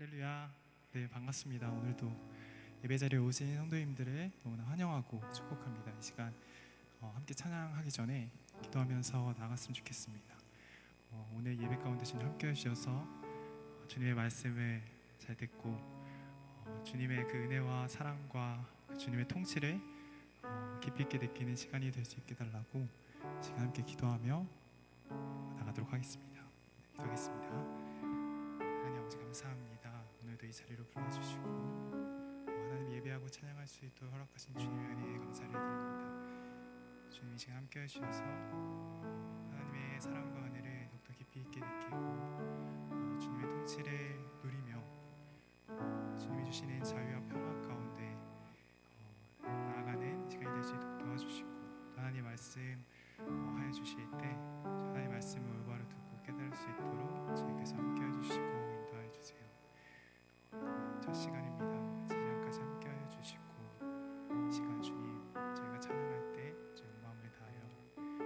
할렐루야. 네, 반갑습니다. 오늘도 예배자리에 오신 성도님들을 너무나 환영하고 축복합니다. 이 시간 함께 찬양하기 전에 기도하면서 나갔으면 좋겠습니다. 오늘 예배 가운데 주님 함께 해주셔서 주님의 말씀을 잘 듣고 주님의 그 은혜와 사랑과 주님의 통치를 깊이 있게 느끼는 시간이 될 수 있게 달라고 시간 함께 기도하며 나가도록 하겠습니다. 기도하겠습니다. 하나님 아버지 감사합니다. 오늘도 이 자리로 불러주시고 하나님 예배하고 찬양할 수 있도록 허락하신 주님의 은혜에 감사를 드립니다. 주님 이 시간 함께 해주셔서 하나님의 사랑과 은혜를 더욱더 깊이 있게 느끼고 주님의 통치를 누리며 주님이 주시는 자유와 평화 가운데 나아가는 시간이 될 수 있도록 도와주시고 하나님 말씀 하여 주실 때 하나님 말씀을 올바로 듣고 깨달을 수 있도록 주님께서 함께 해주시고 인도하여 주세요. 첫 시간입니다. 지금까지 함께 하여 주시고 이 시간 주님 저희가 찬양할 때 저희 마음을 다하여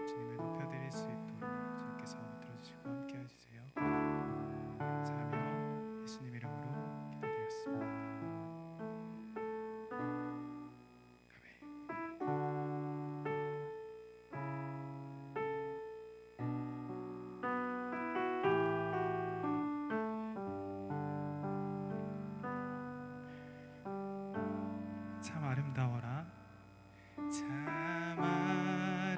주님을 높여드릴 수 있도록 주님께서 들어주시고 함께 해주세요. 감사하며 예수님 이름으로 기도드렸습니다. 참 아름다워라 참 아름다워라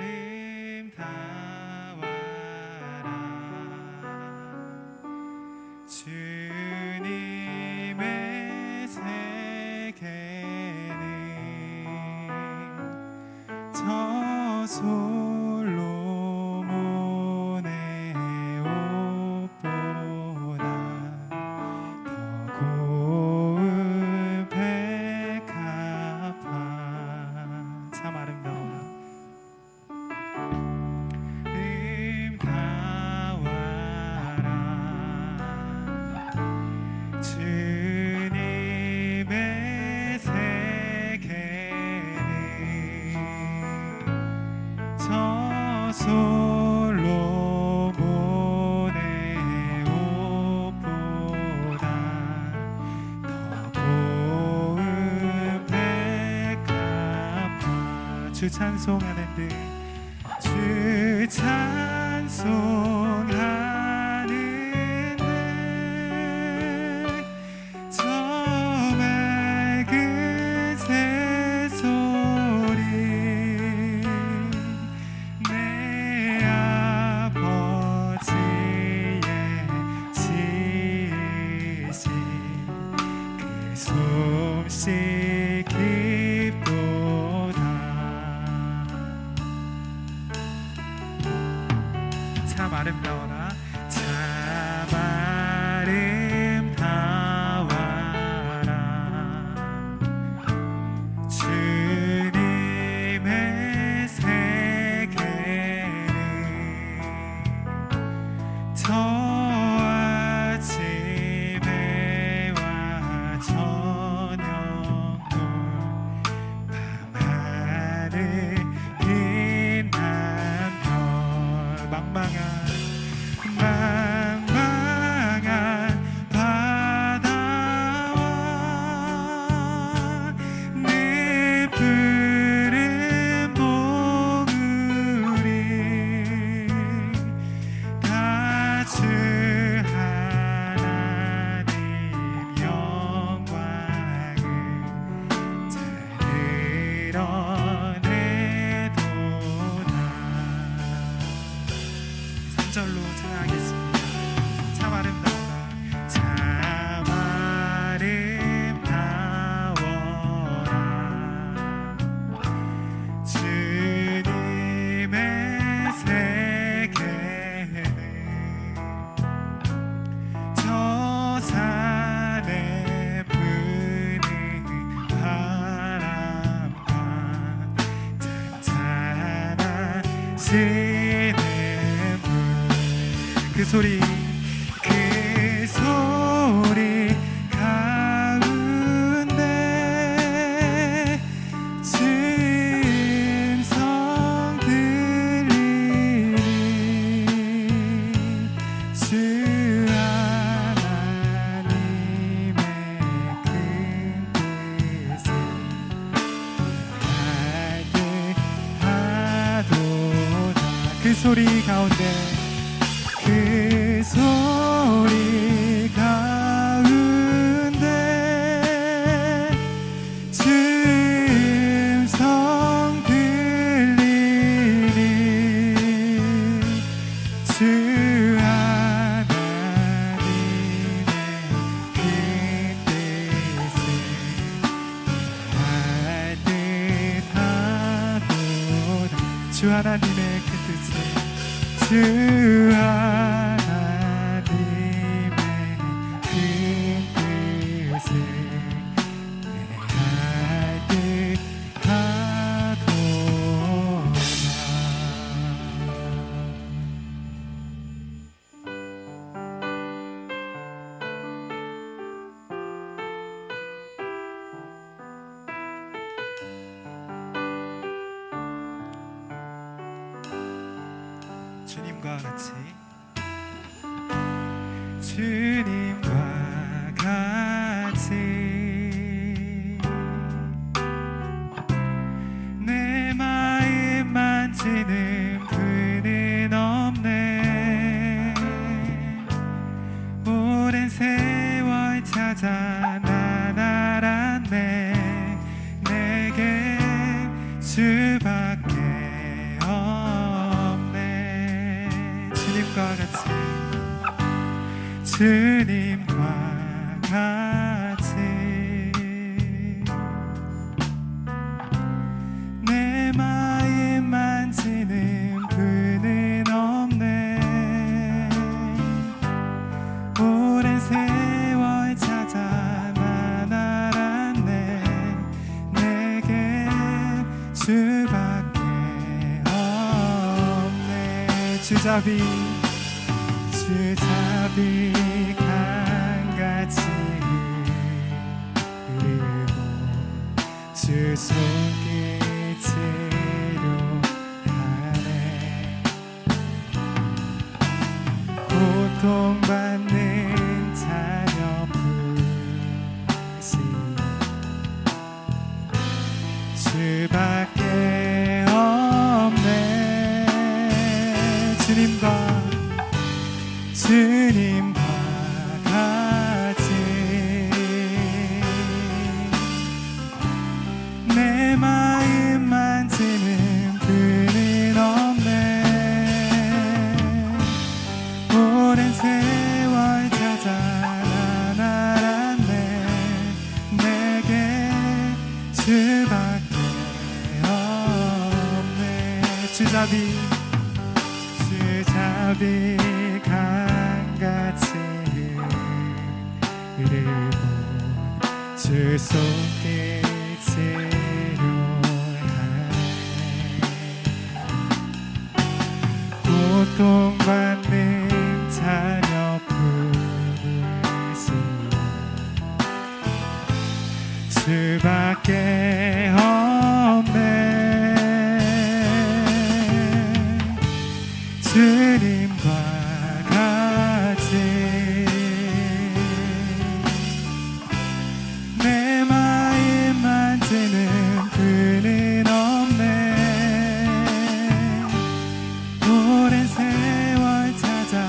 주님의 세계는 저 솔로몬의 옷보다 더 고운 백합화 참 아름다워라 주님의 세계는 저 솔로몬의 옷보다 더 고운 백합화 주 찬송하는 듯 주 찬송하는 듯 저 맑은 새소리 내 아버지의 지으신 그 솜씨 깊도다 참 아름다워라 참 아름다워라 주님의 세계는 저 아침에 와 저녁도 밤하늘 빛난 별 망망한 바다와 내 푸른 봉우리 다 주 하나님 영광을 잘 드러내도다 3절로 찬양하겠습니다. 참 아름다워라 참 아름다워라 주님의 세계는 저 산에 부는 바람과 잔잔한 시내 그 소리 가운데 음성 들리니 주 하나님 소리 가운데 그 소리 가운데 주 음성 들리니 주 하나님의 그 뜻을 알 듯하도다 주 하나님의 그 뜻을 주 하나님의 그 뜻을 알 듯하도다 주님과 같이 주님과 같이 내 마음 만지는 분은 없네 오랜 세월 찾아 난 알았네 내게 주밖에 주님과 같이 주님과 같이 내 마음 만지는 분은 없네 오랜 세월 찾아 난 알았네 내게 주밖에 없네 주잡이 강같이 흐르고 주 속에 치료하네 고통받는 자녀 부시 주밖에 없네 주님과 같이 내 마음 만지는 분은 없네 오랜 세월 찾아 난 알았네 내게 주밖에 없네 주잡이 강같이 흐르고 주 속에 치료하네 고통받는 자녀 부르시오 주밖에 없네 주님과 같이 내 마음 만지는 분은 없네 오랜 세월 찾아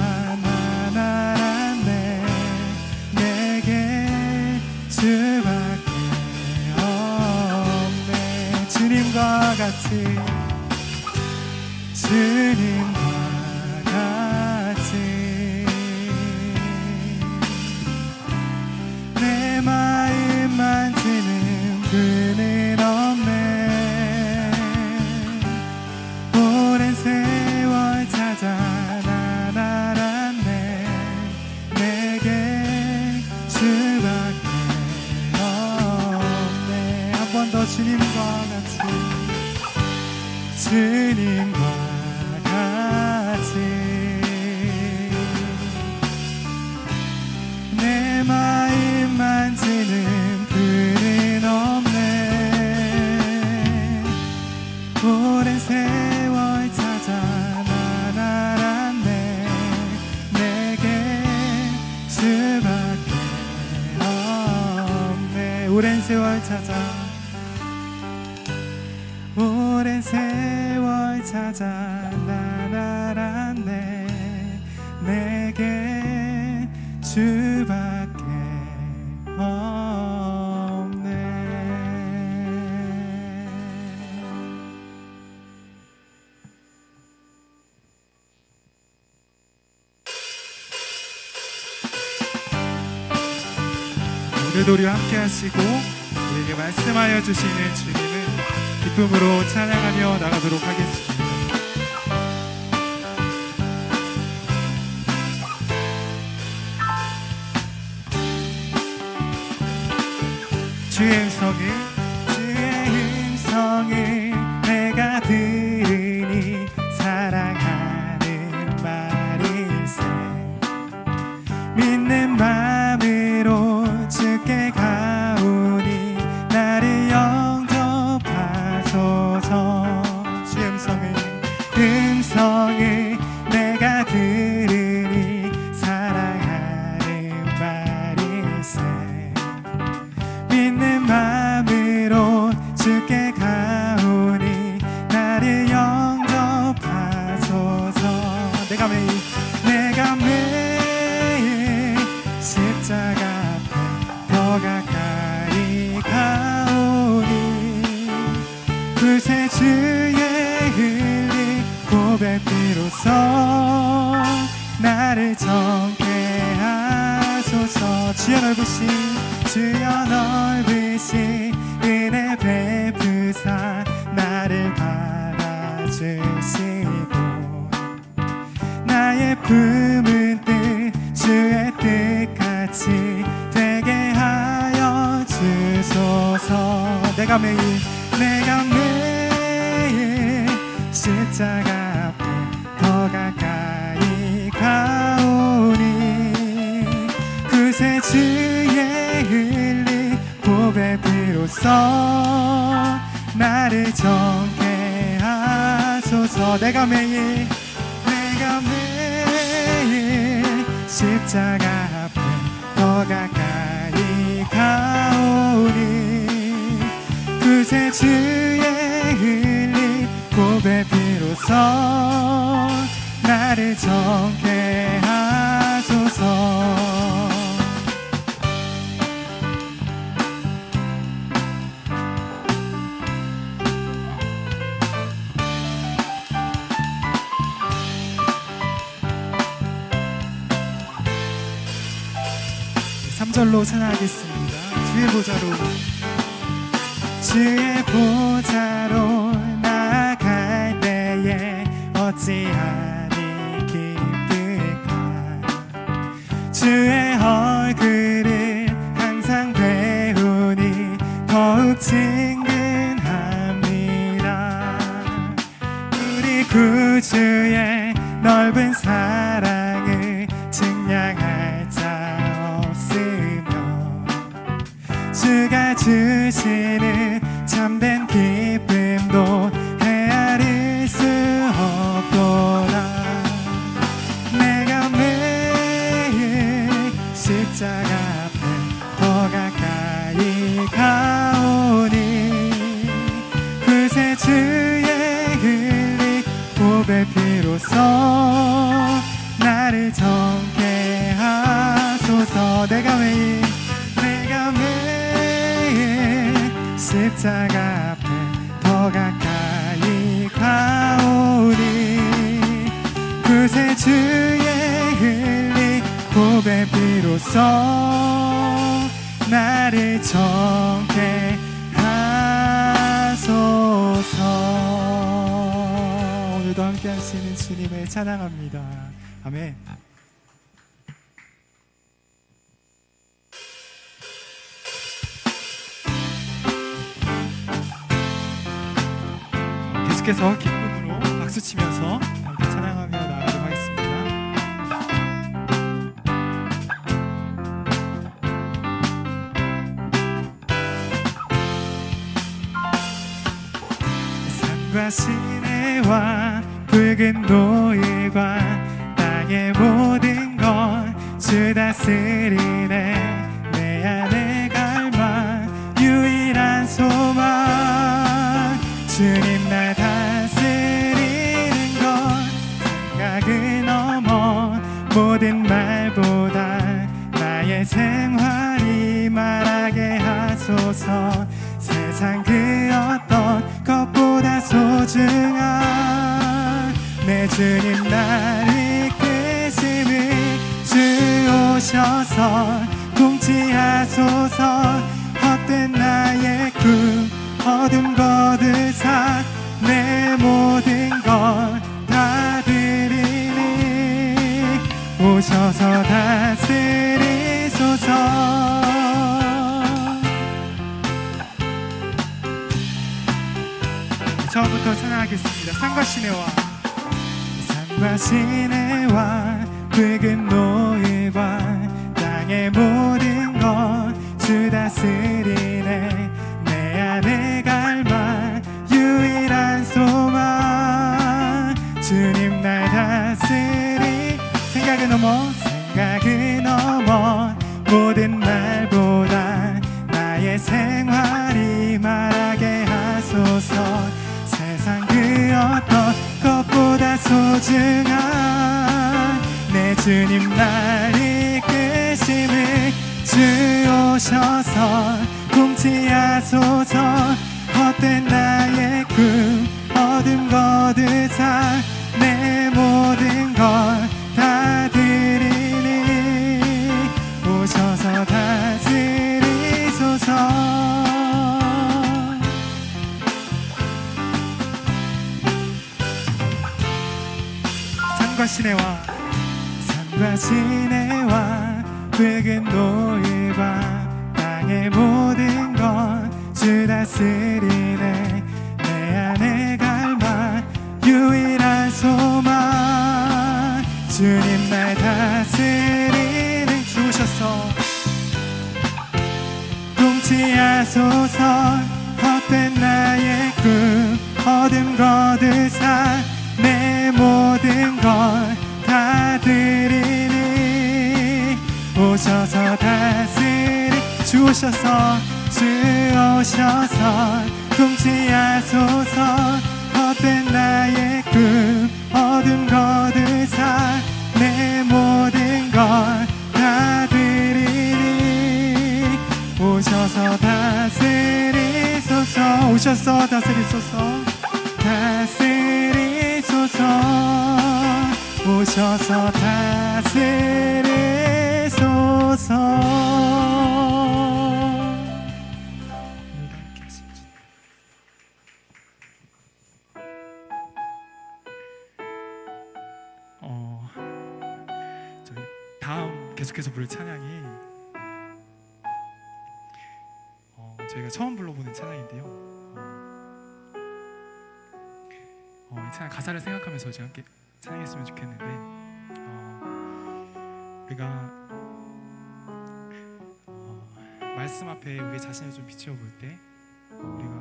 난 알았네 내게 주밖에 없네 주님과 같이 주님과 내 마음 만지는 분은 없네 오랜 세월 찾아 난 알았네 내게 주밖에 없네 한 번 더 주님과 같이 주님과 같이 내 마음 만지는 분은 없네 오랜 세월 찾아 난 알았네 내게 주밖에 없네 오랜 세월 찾아 오랜 세월 찾아 난 하나 알았네. 내게 주밖에 없네. 오늘도 우리와 함께 하시고 우리에게 말씀하여 주시는 주님을 기쁨으로 찬양하며 나가도록 하겠습니다. 주의 음성을 내가 들으니 사랑하는 말일세. 믿는 마음으로 주께 가오니 나를 영접하소서. 주의 음성을 내가 들으니 사랑하는 말일세. 믿는 마음으로 주께 가오니 나를 영접하소서. 내가 매일 십자가 앞에 더 가까이 가오니 구세주의 흘린 고백 피로써 나를 정케 하소서. 주여 넓으신 은혜 베푸사 나를 받아주시고 나의 품은 뜻 주의 뜻같이 되게 하여 주소서. 내가 매일 십자가 앞에 더 가까이 가오니 구세주의 흘린 고백 피로써 나를 정케 하소서. 내가 매일 십자가 앞에 더 가까이 가오니 구세주의 흘린 고백 피로써 나를 정케 하소서. 절로 찬양하겠습니다. 주의 보좌로 나아갈 때에 어찌하니 기쁠까. 주의 얼굴을 항상 배우니 더욱 친근합니다. 우리 구주의 넓은 사랑을 증량할 자 주가 주시는 참된 기쁨도 헤아릴 수 없도다. 내가 매일 십자가 앞에 더 가까이 가오니 구세주의 흘린 고백 피로써 나를 정케 하소서. 내가 매일 십자가 앞에 더 가까이 가오니 구세주의 흘린 고백 피로써 나를 정케 하소서. 오늘도 함께 하시는 주님을 찬양합니다. 아멘. 계속해서 기쁨으로 박수치면서 함께 찬양하며 나아가도록 하겠습니다. 산과 시내와 붉은 노을과 땅의 모든 것 주 다스리네. 내 안에 갈망 유일한 소망 주님 날 다스리는 것 나의 생활이 말하게 하소서. 세상 그 어떤 것보다 소중한 내 주님 날 이끄심을 주 오셔서 통치하소서. 헛된 나의 꿈 어둠 거두사 내 모든 것 다 드리니 오셔서 다스리소서. 처음부터 찬양하겠습니다. 산과 시내와 산과 시내와 붉은 노을과 땅의 모든 것 주 다스리네. 내 안에 갈망 유일한 소망 주님 날 다스리. 생각을 넘어 모든 말보다 나의 생활이 말하게 하소서. 세상 그 어떤 것보다 소중한 내 주님 날 이끄심을 주 오셔서 통치하소서. 헛된 나의 꿈 어둠 거두사 내 모든 것 다 드리니 오셔서 다스리소서. 산과 시내와 붉은 노을과 땅의 모든 것 주 다스리네. 내 안에 갈망 유일한 소망 주님 날 다스리는 주 오셔서 통치하소서. 헛된 나의 꿈 어둠 거두사 내 모든 것 다 드리니 오셔서 다스리. 주 오셔서 통치하소서. 헛된 나의 꿈 어둠 거두사 내 모든 것 다 드리니 오셔서 다스리소서. 오셔서 다스리소서. 오셔서 다스리소서. 저희 다음 계속해서 부를 찬양이 저희가 처음 불러보는 찬양인데요. 이 찬양 가사를 생각하면서 저희 함께 찬양했으면 좋겠는데, 우리가 말씀 앞에 우리 자신을 좀 비추어 볼 때 우리가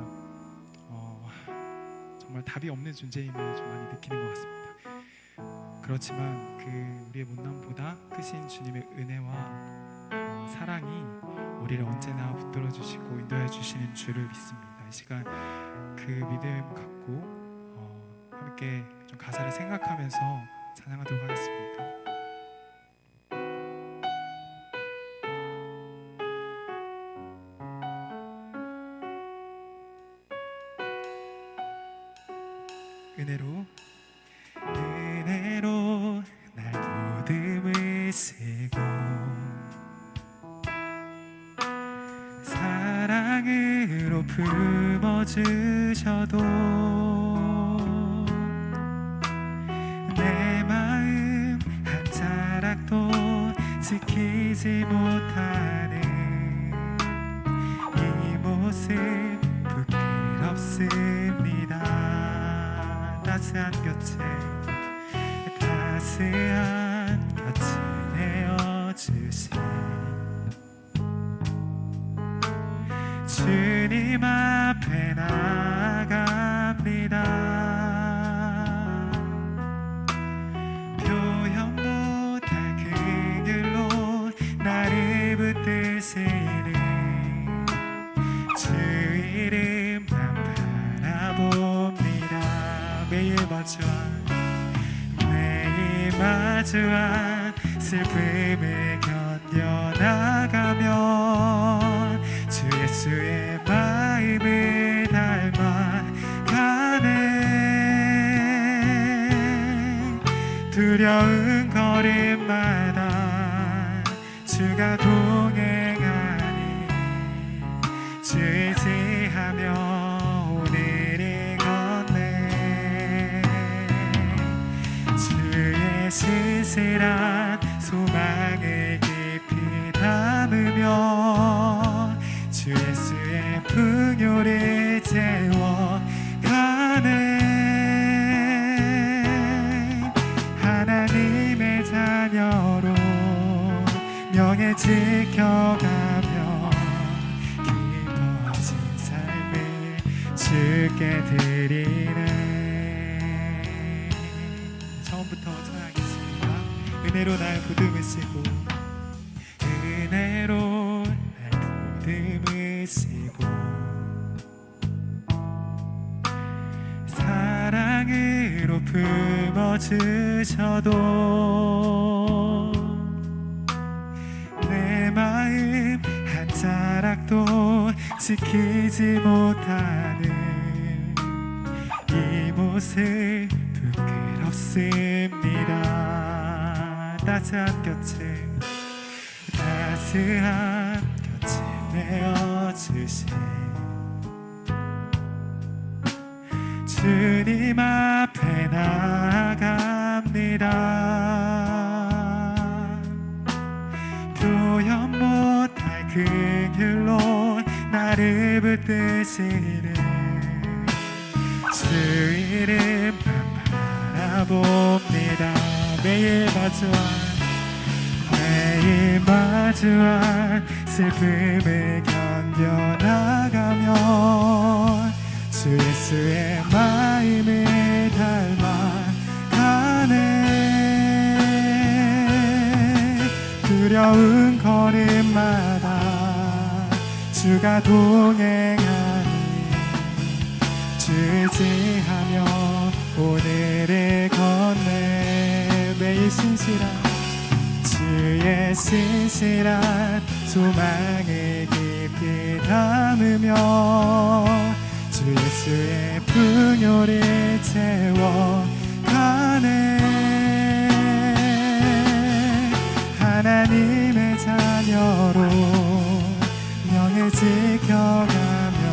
정말 답이 없는 존재임을 좀 많이 느끼는 것 같습니다. 그렇지만 그 우리의 못남보다 크신 주님의 은혜와 사랑이 우리를 언제나 붙들어 주시고 인도해 주시는 주를 믿습니다. 이 시간 그 믿음 갖고 함께 좀 가사를 생각하면서 찬양하도록 하겠습니다. 은혜로 날 보듬을 쓰고 사랑으로 품어주셔도 내 마음 한 자락도 지키지 못하는 이 모습 부끄럽습니다. 따스한 곁에 내어주신 주님 앞에 나아갑니다. 표현 못할 그 길로 나를 붙드시는 주 이름만 바라봅니다. 매일 마주한 슬픔을 견뎌나 두려운 걸음마다 주가 동행하니 주 의지하며 오늘을 걷네. 주의 신실한 소망을 깊이 담으며 주 예수의 풍요를 채워가네. 하나님의 자녀로 명예 지켜가며 깊어진 삶을 주께 드리네. 처음부터 찬양하겠습니다. 은혜로 날 보듬으시고 은혜로 날 보듬으시고 사랑으로 품어주셔도 내 마음 한 자락도 지키지 못하는 이 모습 부끄럽습니다. 따스한 곁에 내어주신 주님 앞에 나아갑니다. 표현 못할 긍휼로 나를 붙드시는 주 이름만 바라봅니다. 매일 마주한 슬픔을 견뎌나가며 주 예수의 마음을 닮아가네. 두려운 걸음마다 주가 동행하니 주 의지하며 오늘을 걷네. 매일 주의 신실한 소망을 깊이 담으며 주 예수의 풍요를 채워가네. 하나님의 자녀로 명예 지켜가며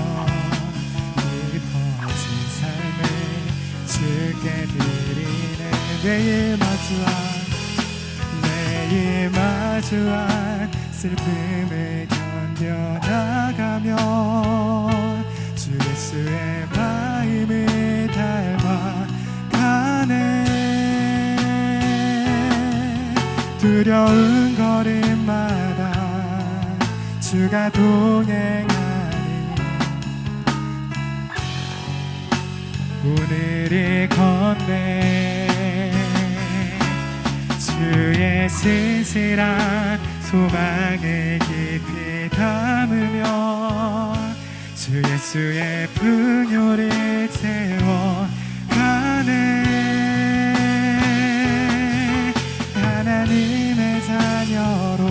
깊어진 삶을 주께 드리네. 매일 마주한 슬픔을 견뎌나가며 주 예수의 마음을 닮아가네. 두려운 걸음마다 주가 동행하니 오늘을 걷네. 주의 신실한 소망을 깊이 담으며 주 예수의 풍요를 채워가네. 하나님의 자녀로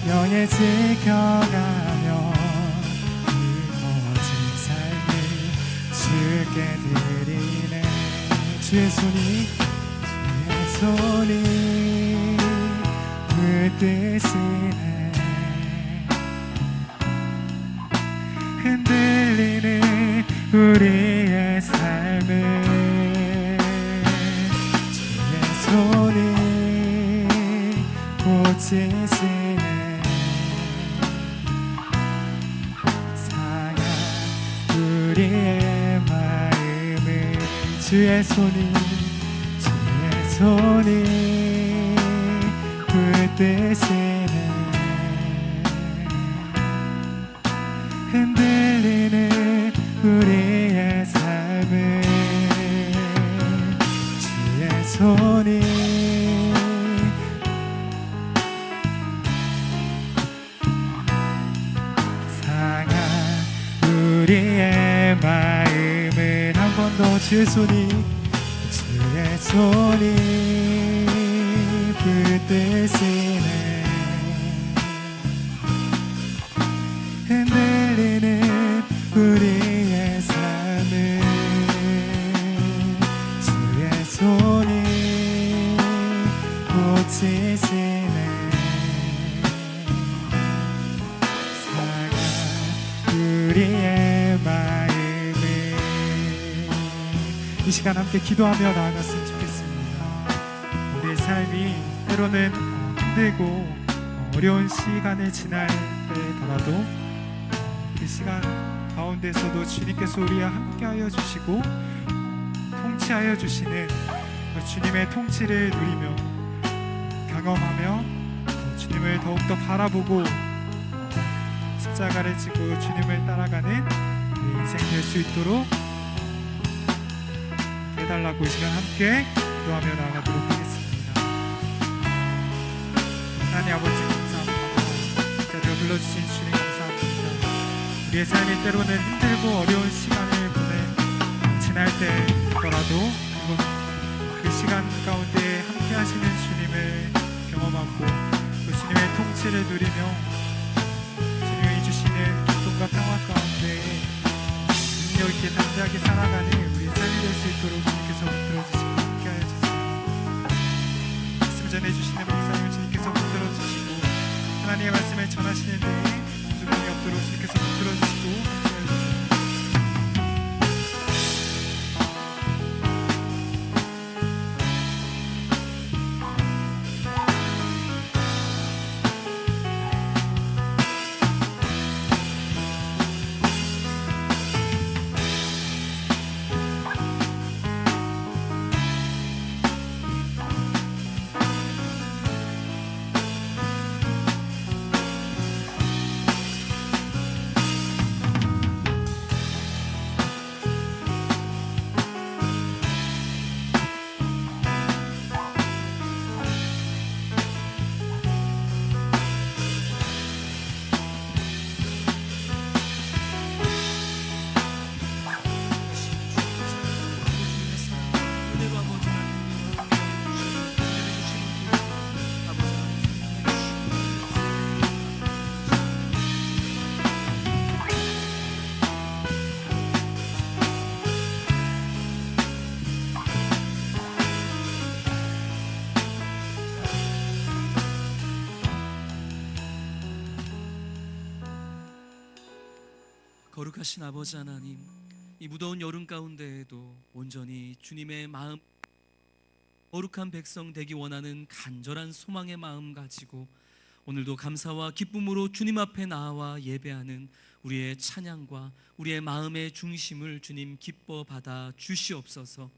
명예 지켜가며 깊어진 삶을 주께 드리네. 주의 손이 붙드시네. 흔들리는 우리의 삶을 주의 손이 고치시네. 상한 우리의 마음을 주의 손이 붙드시네. 흔들리는 우리의 삶을 주의 손이 상한 우리의 마음을 한 번 더 주의 손이 붙드시네. 흔들리는 우리의 삶을 주의 손이 시간 함께 기도하며 나아갔으면 좋겠습니다. 우리의 삶이 때로는 힘들고 어려운 시간을 지날 때더라도 그 시간 가운데서도 주님께서 우리와 함께하여 주시고 통치하여 주시는 그 주님의 통치를 누리며 경험하며 주님을 더욱더 바라보고 십자가를 지고 주님을 따라가는 우리 인생 될 수 있도록 해달라고 이 시간 함께 기도하며 나아가도록 하겠습니다. 하나님 아버지 감사합니다. 자리로 불러주신 주님 감사합니다. 우리의 삶이 때로는 힘들고 어려운 시간을 지날 때더라도 그 시간 가운데 함께 하시는 주님을 경험하고 그 주님의 통치를 누리며 주님이 주시는 기쁨과 평화 가운데 능력 있게 담대하게 살아가는 우리의 삶이 될 수 있도록 주님께서 붙들어주시고 함께하여 주세요. 말씀 전해주시는 목사님을 주님께서 붙들어주시고 하나님의 말씀을 전하시는 데에 부족함이 없도록 주님께서 붙들어주시고 함께하여 주세요. 거룩하신 아버지 하나님, 이 무더운 여름 가운데에도 온전히 주님의 마음, 거룩한 백성 되기 원하는 간절한 소망의 마음 가지고 오늘도 감사와 기쁨으로 주님 앞에 나와 예배하는 우리의 찬양과 우리의 마음의 중심을 주님 기뻐 받아 주시옵소서.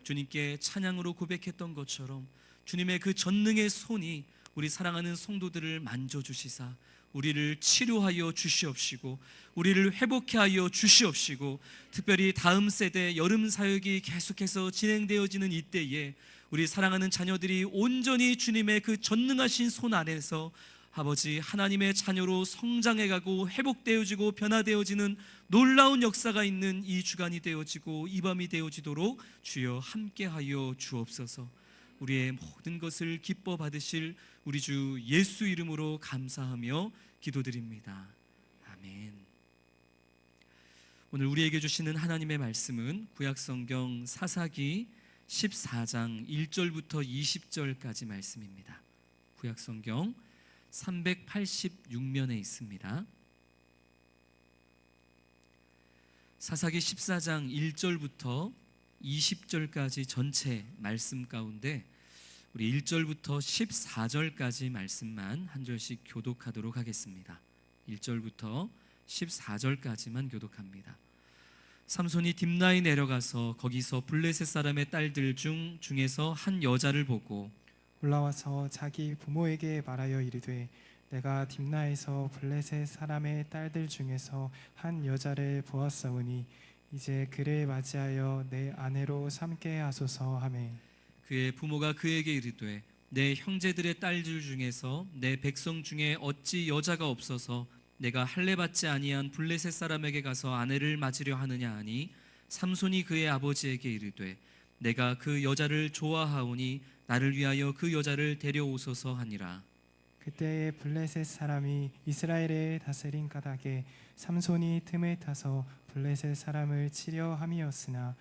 주님께 찬양으로 고백했던 것처럼 주님의 그 전능의 손이 우리 사랑하는 성도들을 만져주시사 우리를 치료하여 주시옵시고 우리를 회복해 하여 주시옵시고 특별히 다음 세대 여름 사역이 계속해서 진행되어지는 이때에 우리 사랑하는 자녀들이 온전히 주님의 그 전능하신 손 안에서 아버지 하나님의 자녀로 성장해가고 회복되어지고 변화되어지는 놀라운 역사가 있는 이 주간이 되어지고 이 밤이 되어지도록 주여 함께하여 주옵소서. 우리의 모든 것을 기뻐 받으실 우리 주 예수 이름으로 감사하며 기도드립니다. 아멘. 오늘 우리에게 주시는 하나님의 말씀은 구약성경 사사기 14장 1절부터 20절까지 말씀입니다. 구약성경 386면에 있습니다. 사사기 14장 1절부터 20절까지 전체 말씀 가운데 우리 1절부터 14절까지 말씀만 한 절씩 교독하도록 하겠습니다. 1절부터 14절까지만 교독합니다. 삼손이 딥나에 내려가서 거기서 블레셋 사람의 딸들 중에서 한 여자를 보고 올라와서 자기 부모에게 말하여 이르되 내가 딥나에서 블레셋 사람의 딸들 중에서 한 여자를 보았사오니 이제 그를 맞이하여 내 아내로 삼게 하소서 하매 그의 부모가 그에게 이르되 내 형제들의 딸들 중에서 내 백성 중에 어찌 여자가 없어서 내가 할례받지 아니한 블레셋 사람에게 가서 아내를 맞으려 하느냐 하니 삼손이 그의 아버지에게 이르되 내가 그 여자를 좋아하오니 나를 위하여 그 여자를 데려오소서 하니라. 그때에 블레셋 사람이 이스라엘에 다스린 까닭에 삼손이 틈을 타서 블레셋 사람을 치려 함이었으나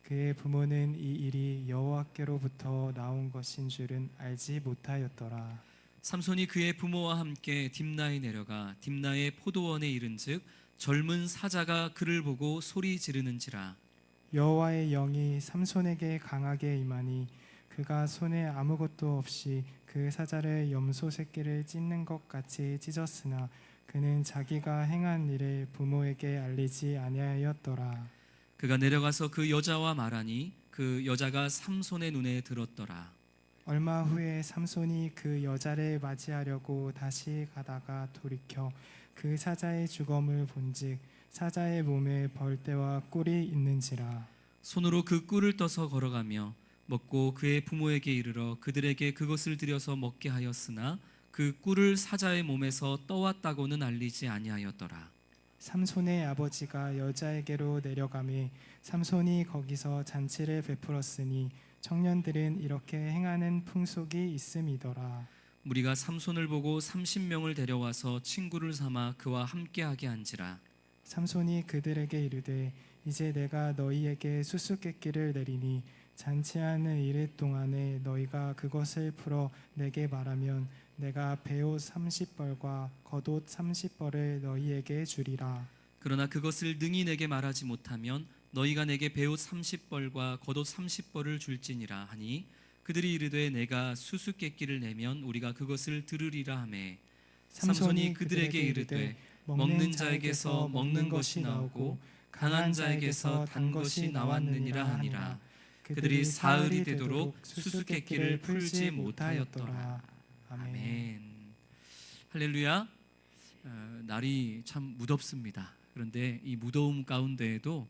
그의 부모는 이 일이 여호와께로부터 나온 것인 줄은 알지 못하였더라. 삼손이 그의 부모와 함께 딥나에 내려가 딥나의 포도원에 이른즉 젊은 사자가 그를 보고 소리 지르는지라. 여호와의 영이 삼손에게 강하게 임하니 그가 손에 아무것도 없이 그 사자를 염소 새끼를 찢는 것 같이 찢었으나 그는 자기가 행한 일을 부모에게 알리지 아니하였더라. 그가 내려가서 그 여자와 말하니 그 여자가 삼손의 눈에 들었더라. 얼마 후에 삼손이 그 여자를 맞이하려고 다시 가다가 돌이켜 그 사자의 주검을 본즉 사자의 몸에 벌떼와 꿀이 있는지라. 손으로 그 꿀을 떠서 걸어가며 먹고 그의 부모에게 이르러 그들에게 그것을 들여서 먹게 하였으나 그 꿀을 사자의 몸에서 떠왔다고는 알리지 아니하였더라. 삼손의 아버지가 여자에게로 내려가매 삼손이 거기서 잔치를 베풀었으니 청년들은 이렇게 행하는 풍속이 있음이더라. 무리가 삼손을 보고 30명을 데려와서 친구를 삼아 그와 함께하게 한지라. 삼손이 그들에게 이르되 이제 내가 너희에게 수수께끼를 내리니 잔치하는 이르 동안에 너희가 그것을 풀어 내게 말하면 내가 베옷 30벌과 겉옷 30벌을 너희에게 주리라. 그러나 그것을 능히 내게 말하지 못하면 너희가 내게 베옷 30벌과 겉옷 30벌을 줄지니라 하니 그들이 이르되 내가 수수께끼를 내면 우리가 그것을 들으리라 하매 삼손이 그들에게 이르되 먹는 자에게서 먹는 것이 나오고 강한 자에게서 단 것이 나왔느니라 하니라. 그들이 사흘이 되도록 수수께끼를 풀지 못하였더라. 아멘. 할렐루야. 날이 참 무덥습니다. 그런데 이 무더움 가운데에도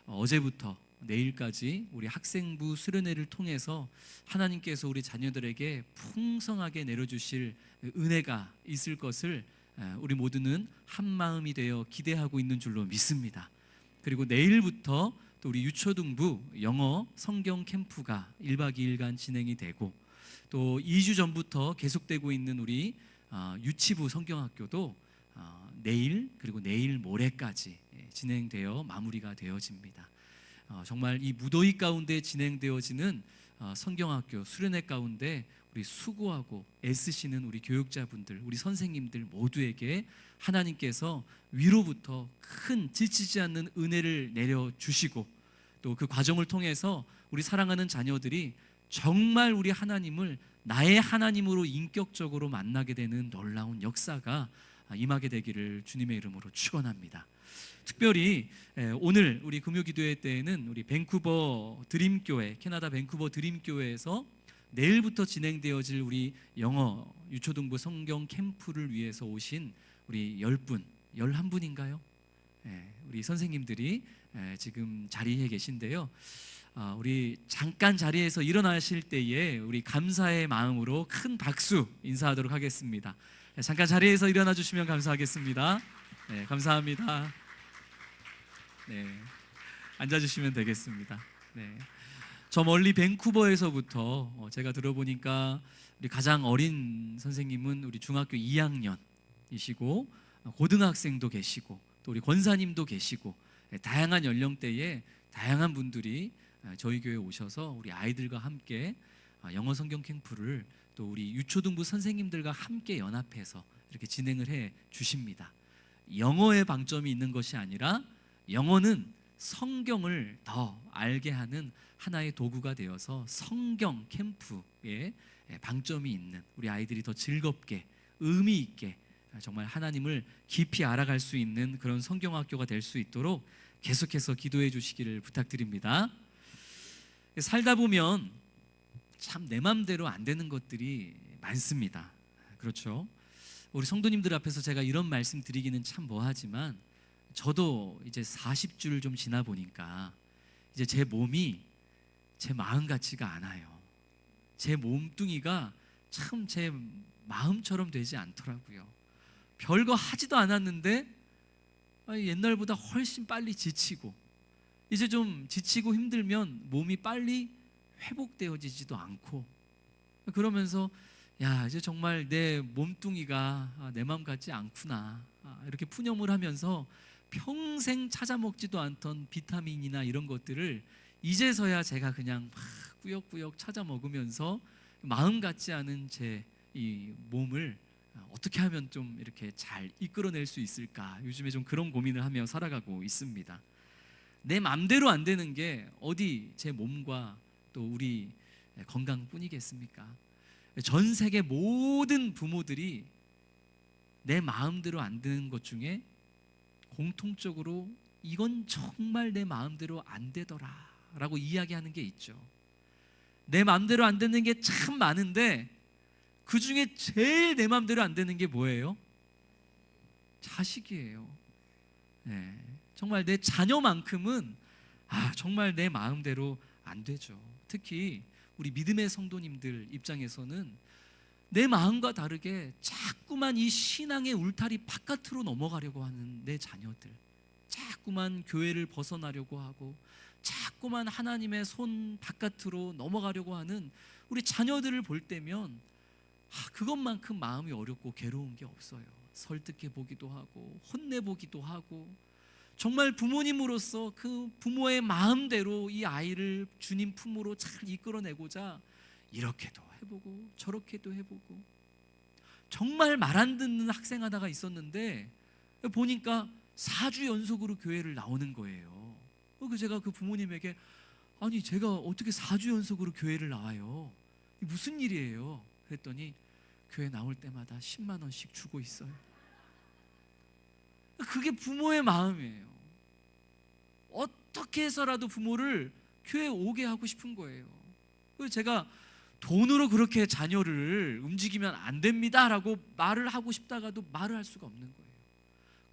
어제부터 내일까지 우리 학생부 수련회를 통해서 하나님께서 우리 자녀들에게 풍성하게 내려주실 은혜가 있을 것을 우리 모두는 한 마음이 되어 기대하고 있는 줄로 믿습니다. 그리고 내일부터 또 우리 유초등부 영어 성경 캠프가 1박 2일간 진행이 되고 또 2주 전부터 계속되고 있는 우리 유치부 성경학교도 내일 그리고 내일 모레까지 진행되어 마무리가 되어집니다. 정말 이 무더위 가운데 진행되어지는 성경학교 수련회 가운데 우리 수고하고 애쓰시는 우리 교육자분들, 우리 선생님들 모두에게 하나님께서 위로부터 큰 지치지 않는 은혜를 내려주시고 또 그 과정을 통해서 우리 사랑하는 자녀들이 정말 우리 하나님을 나의 하나님으로 인격적으로 만나게 되는 놀라운 역사가 임하게 되기를 주님의 이름으로 축원합니다. 특별히 오늘 우리 금요기도회 때에는 우리 밴쿠버 드림교회, 캐나다 밴쿠버 드림교회에서 내일부터 진행되어질 우리 영어 유초등부 성경 캠프를 위해서 오신 우리 10분, 11분인가요? 우리 선생님들이 지금 자리에 계신데요. 우리 잠깐 자리에서 일어나실 때에 우리 감사의 마음으로 큰 박수 인사하도록 하겠습니다. 잠깐 자리에서 일어나 주시면 감사하겠습니다. 네, 감사합니다. 네, 앉아주시면 되겠습니다. 네, 저 멀리 밴쿠버에서부터 제가 들어보니까 우리 가장 어린 선생님은 우리 중학교 2학년이시고 고등학생도 계시고 또 우리 권사님도 계시고 다양한 연령대의 다양한 분들이 저희 교회에 오셔서 우리 아이들과 함께 영어 성경 캠프를 또 우리 유초등부 선생님들과 함께 연합해서 이렇게 진행을 해 주십니다. 영어에 방점이 있는 것이 아니라 영어는 성경을 더 알게 하는 하나의 도구가 되어서 성경 캠프에 방점이 있는 우리 아이들이 더 즐겁게 의미 있게 정말 하나님을 깊이 알아갈 수 있는 그런 성경학교가 될 수 있도록 계속해서 기도해 주시기를 부탁드립니다. 살다 보면 참 내 맘대로 안 되는 것들이 많습니다. 그렇죠? 우리 성도님들 앞에서 제가 이런 말씀 드리기는 참 뭐하지만 저도 이제 40주를 좀 지나 보니까 이제 제 몸이 제 마음 같지가 않아요. 제 몸뚱이가 참 제 마음처럼 되지 않더라고요. 별거 하지도 않았는데 옛날보다 훨씬 빨리 지치고 이제 좀 지치고 힘들면 몸이 빨리 회복되어지지도 않고 그러면서 야 이제 정말 내 몸뚱이가 내 마음 같지 않구나 이렇게 푸념을 하면서 평생 찾아 먹지도 않던 비타민이나 이런 것들을 이제서야 제가 그냥 막 꾸역꾸역 찾아 먹으면서 마음 같지 않은 제 이 몸을 어떻게 하면 좀 이렇게 잘 이끌어낼 수 있을까 요즘에 좀 그런 고민을 하며 살아가고 있습니다. 내 맘대로 안 되는 게 어디 제 몸과 또 우리 건강뿐이겠습니까? 전 세계 모든 부모들이 내 마음대로 안 되는 것 중에 공통적으로 이건 정말 내 마음대로 안 되더라 라고 이야기하는 게 있죠. 내 마음대로 안 되는 게 참 많은데 그 중에 제일 내 마음대로 안 되는 게 뭐예요? 자식이에요. 네, 정말 내 자녀만큼은 정말 내 마음대로 안 되죠. 특히 우리 믿음의 성도님들 입장에서는 내 마음과 다르게 자꾸만 이 신앙의 울타리 바깥으로 넘어가려고 하는 내 자녀들, 자꾸만 교회를 벗어나려고 하고 자꾸만 하나님의 손 바깥으로 넘어가려고 하는 우리 자녀들을 볼 때면 그것만큼 마음이 어렵고 괴로운 게 없어요. 설득해 보기도 하고 혼내 보기도 하고 정말 부모님으로서 그 부모의 마음대로 이 아이를 주님 품으로 잘 이끌어내고자 이렇게도 해보고 저렇게도 해보고 정말 말 안 듣는 학생 하나가 있었는데 보니까 4주 연속으로 교회를 나오는 거예요. 그래서 제가 그 부모님에게 아니 제가 어떻게 4주 연속으로 교회를 나와요? 이게 무슨 일이에요? 그랬더니 교회 나올 때마다 10만 원씩 주고 있어요. 그게 부모의 마음이에요. 어떻게 해서라도 부모를 교회에 오게 하고 싶은 거예요. 그래서 제가 돈으로 그렇게 자녀를 움직이면 안 됩니다라고 말을 하고 싶다가도 말을 할 수가 없는 거예요.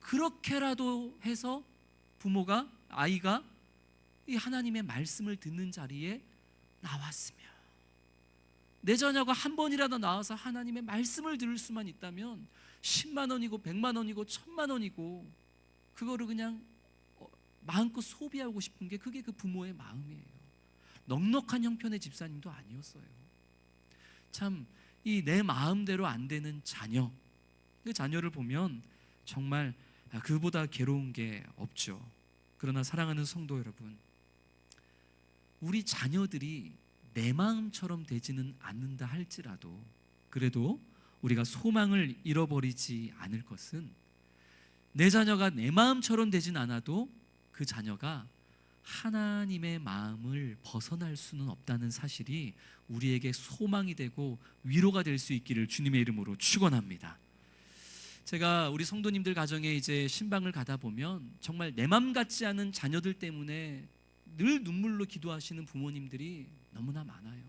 그렇게라도 해서 아이가 이 하나님의 말씀을 듣는 자리에 나왔으면, 내 자녀가 한 번이라도 나와서 하나님의 말씀을 들을 수만 있다면 10만 원이고 100만 원이고 1000만 원이고 그거를 그냥 마음껏 소비하고 싶은 게 그게 그 부모의 마음이에요. 넉넉한 형편의 집사님도 아니었어요. 참 이 내 마음대로 안 되는 자녀, 그 자녀를 보면 정말 그보다 괴로운 게 없죠. 그러나 사랑하는 성도 여러분, 우리 자녀들이 내 마음처럼 되지는 않는다 할지라도 그래도 우리가 소망을 잃어버리지 않을 것은, 내 자녀가 내 마음처럼 되진 않아도 그 자녀가 하나님의 마음을 벗어날 수는 없다는 사실이 우리에게 소망이 되고 위로가 될 수 있기를 주님의 이름으로 축원합니다. 제가 우리 성도님들 가정에 이제 신방을 가다 보면 정말 내 맘 같지 않은 자녀들 때문에 늘 눈물로 기도하시는 부모님들이 너무나 많아요.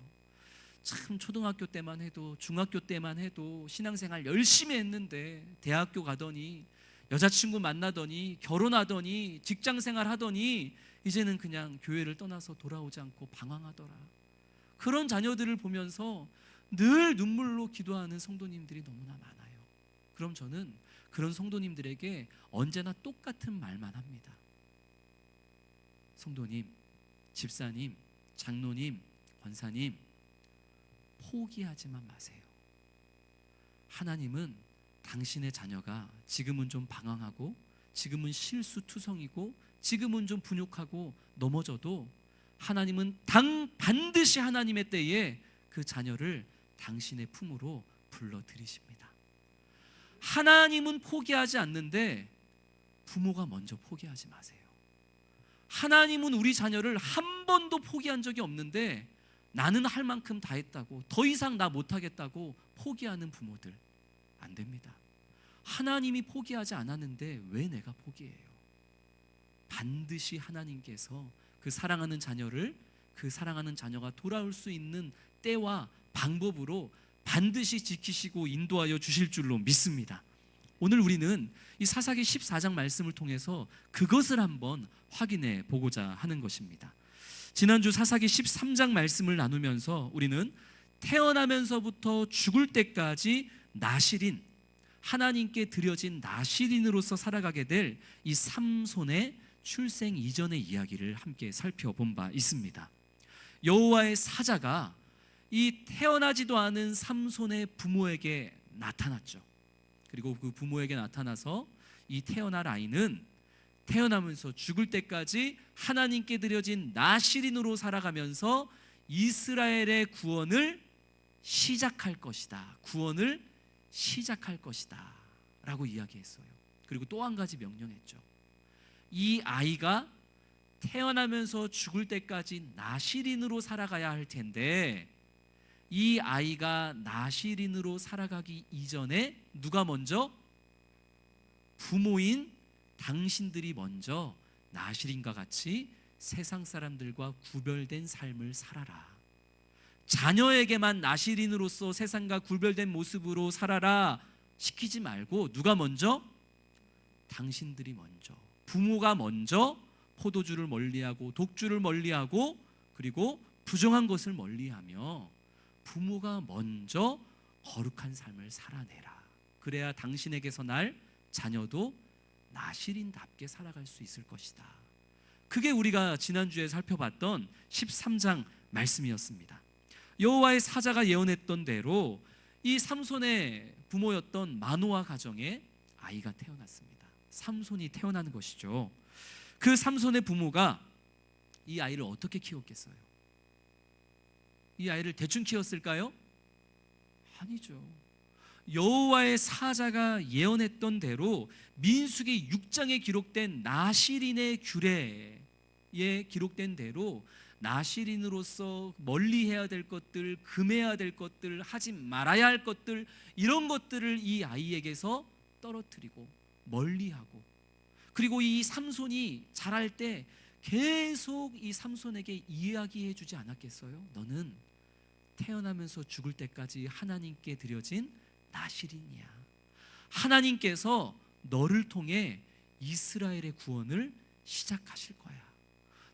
참 초등학교 때만 해도 중학교 때만 해도 신앙생활 열심히 했는데 대학교 가더니 여자친구 만나더니 결혼하더니 직장생활 하더니 이제는 그냥 교회를 떠나서 돌아오지 않고 방황하더라. 그런 자녀들을 보면서 늘 눈물로 기도하는 성도님들이 너무나 많아요. 그럼 저는 그런 성도님들에게 언제나 똑같은 말만 합니다. 성도님, 집사님, 장로님, 권사님, 포기하지만 마세요. 하나님은 당신의 자녀가 지금은 좀 방황하고 지금은 실수투성이고 지금은 좀 분욕하고 넘어져도 하나님은 반드시 하나님의 때에 그 자녀를 당신의 품으로 불러들이십니다. 하나님은 포기하지 않는데 부모가 먼저 포기하지 마세요. 하나님은 우리 자녀를 한 번도 포기한 적이 없는데 나는 할 만큼 다 했다고, 더 이상 나 못하겠다고 포기하는 부모들 안 됩니다. 하나님이 포기하지 않았는데 왜 내가 포기해요? 반드시 하나님께서 그 사랑하는 자녀를, 그 사랑하는 자녀가 돌아올 수 있는 때와 방법으로 반드시 지키시고 인도하여 주실 줄로 믿습니다. 오늘 우리는 이 사사기 14장 말씀을 통해서 그것을 한번 확인해 보고자 하는 것입니다. 지난주 사사기 13장 말씀을 나누면서 우리는 태어나면서부터 죽을 때까지 나실인, 하나님께 드려진 나실인으로서 살아가게 될 이 삼손의 출생 이전의 이야기를 함께 살펴본 바 있습니다. 여호와의 사자가 이 태어나지도 않은 삼손의 부모에게 나타났죠. 그리고 그 부모에게 나타나서 이 태어날 아이는 태어나면서 죽을 때까지 하나님께 드려진 나실인으로 살아가면서 이스라엘의 구원을 시작할 것이다. 구원을 시작할 것이다 라고 이야기했어요. 그리고 또 한 가지 명령했죠. 이 아이가 태어나면서 죽을 때까지 나실인으로 살아가야 할 텐데, 이 아이가 나실인으로 살아가기 이전에 누가 먼저? 부모인 당신들이 먼저 나실인과 같이 세상 사람들과 구별된 삶을 살아라. 자녀에게만 나실인으로서 세상과 구별된 모습으로 살아라 시키지 말고, 누가 먼저? 당신들이 먼저, 부모가 먼저 포도주를 멀리하고 독주를 멀리하고 그리고 부정한 것을 멀리하며 부모가 먼저 거룩한 삶을 살아내라. 그래야 당신에게서 날 자녀도 나실인답게 살아갈 수 있을 것이다. 그게 우리가 지난주에 살펴봤던 13장 말씀이었습니다. 여호와의 사자가 예언했던 대로 이 삼손의 부모였던 마노아 가정에 아이가 태어났습니다. 삼손이 태어나는 것이죠. 그 삼손의 부모가 이 아이를 어떻게 키웠겠어요? 이 아이를 대충 키웠을까요? 아니죠. 여호와의 사자가 예언했던 대로 민수기 6장에 기록된 나실인의 규례에 기록된 대로 나실인으로서 멀리해야 될 것들, 금해야 될 것들, 하지 말아야 할 것들, 이런 것들을 이 아이에게서 떨어뜨리고 멀리하고, 그리고 이 삼손이 자랄 때 계속 이 삼손에게 이야기해 주지 않았겠어요? 너는 태어나면서 죽을 때까지 하나님께 드려진 나실인이야. 하나님께서 너를 통해 이스라엘의 구원을 시작하실 거야.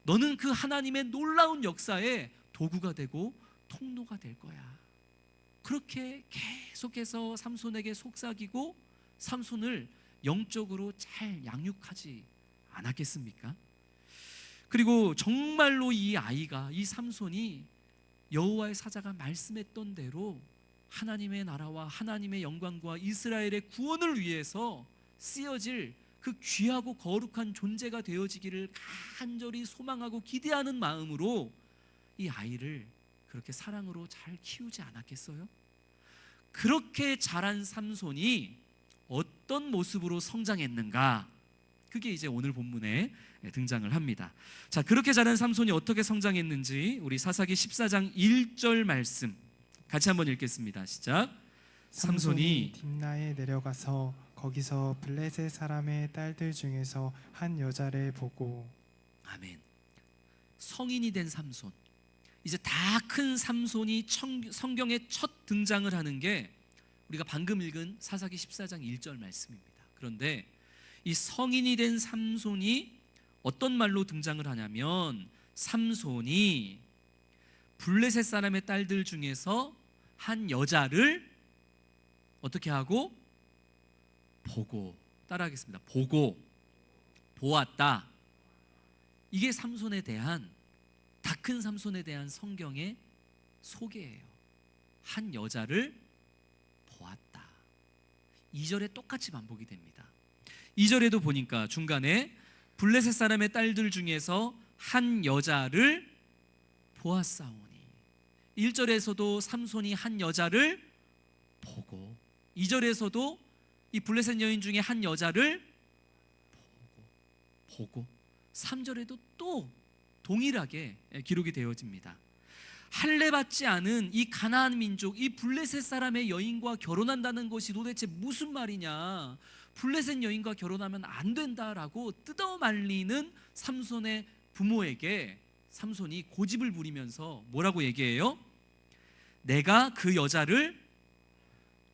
너는 그 하나님의 놀라운 역사에 도구가 되고 통로가 될 거야. 그렇게 계속해서 삼손에게 속삭이고 삼손을 영적으로 잘 양육하지 않았겠습니까? 그리고 정말로 이 아이가, 이 삼손이 여호와의 사자가 말씀했던 대로 하나님의 나라와 하나님의 영광과 이스라엘의 구원을 위해서 쓰여질 그 귀하고 거룩한 존재가 되어지기를 간절히 소망하고 기대하는 마음으로 이 아이를 그렇게 사랑으로 잘 키우지 않았겠어요? 그렇게 자란 삼손이 어떤 모습으로 성장했는가? 그게 이제 오늘 본문에 등장을 합니다. 자, 그렇게 자란 삼손이 어떻게 성장했는지 우리 사사기 14장 1절 말씀 같이 한번 읽겠습니다. 시작. 삼손이 딥나에 내려가서 거기서 블레셋 사람의 딸들 중에서 한 여자를 보고. 아멘. 성인이 된 삼손, 이제 다 큰 삼손이 성경에 첫 등장을 하는 게 우리가 방금 읽은 사사기 14장 1절 말씀입니다. 그런데 이 성인이 된 삼손이 어떤 말로 등장을 하냐면, 삼손이 블레셋 사람의 딸들 중에서 한 여자를 어떻게 하고? 보고. 따라하겠습니다. 보고, 보았다. 이게 삼손에 대한, 다 큰 삼손에 대한 성경의 소개예요. 한 여자를 보았다. 2절에 똑같이 반복이 됩니다. 2절에도 보니까 중간에 블레셋 사람의 딸들 중에서 한 여자를 보았사오니, 1절에서도 삼손이 한 여자를 보고, 2절에서도 이 블레셋 여인 중에 한 여자를 보고 3절에도 또 동일하게 기록이 되어집니다. 할례받지 않은 이 가나안 민족, 이 블레셋 사람의 여인과 결혼한다는 것이 도대체 무슨 말이냐, 블레셋 여인과 결혼하면 안 된다라고 뜯어말리는 삼손의 부모에게 삼손이 고집을 부리면서 뭐라고 얘기해요? 내가 그 여자를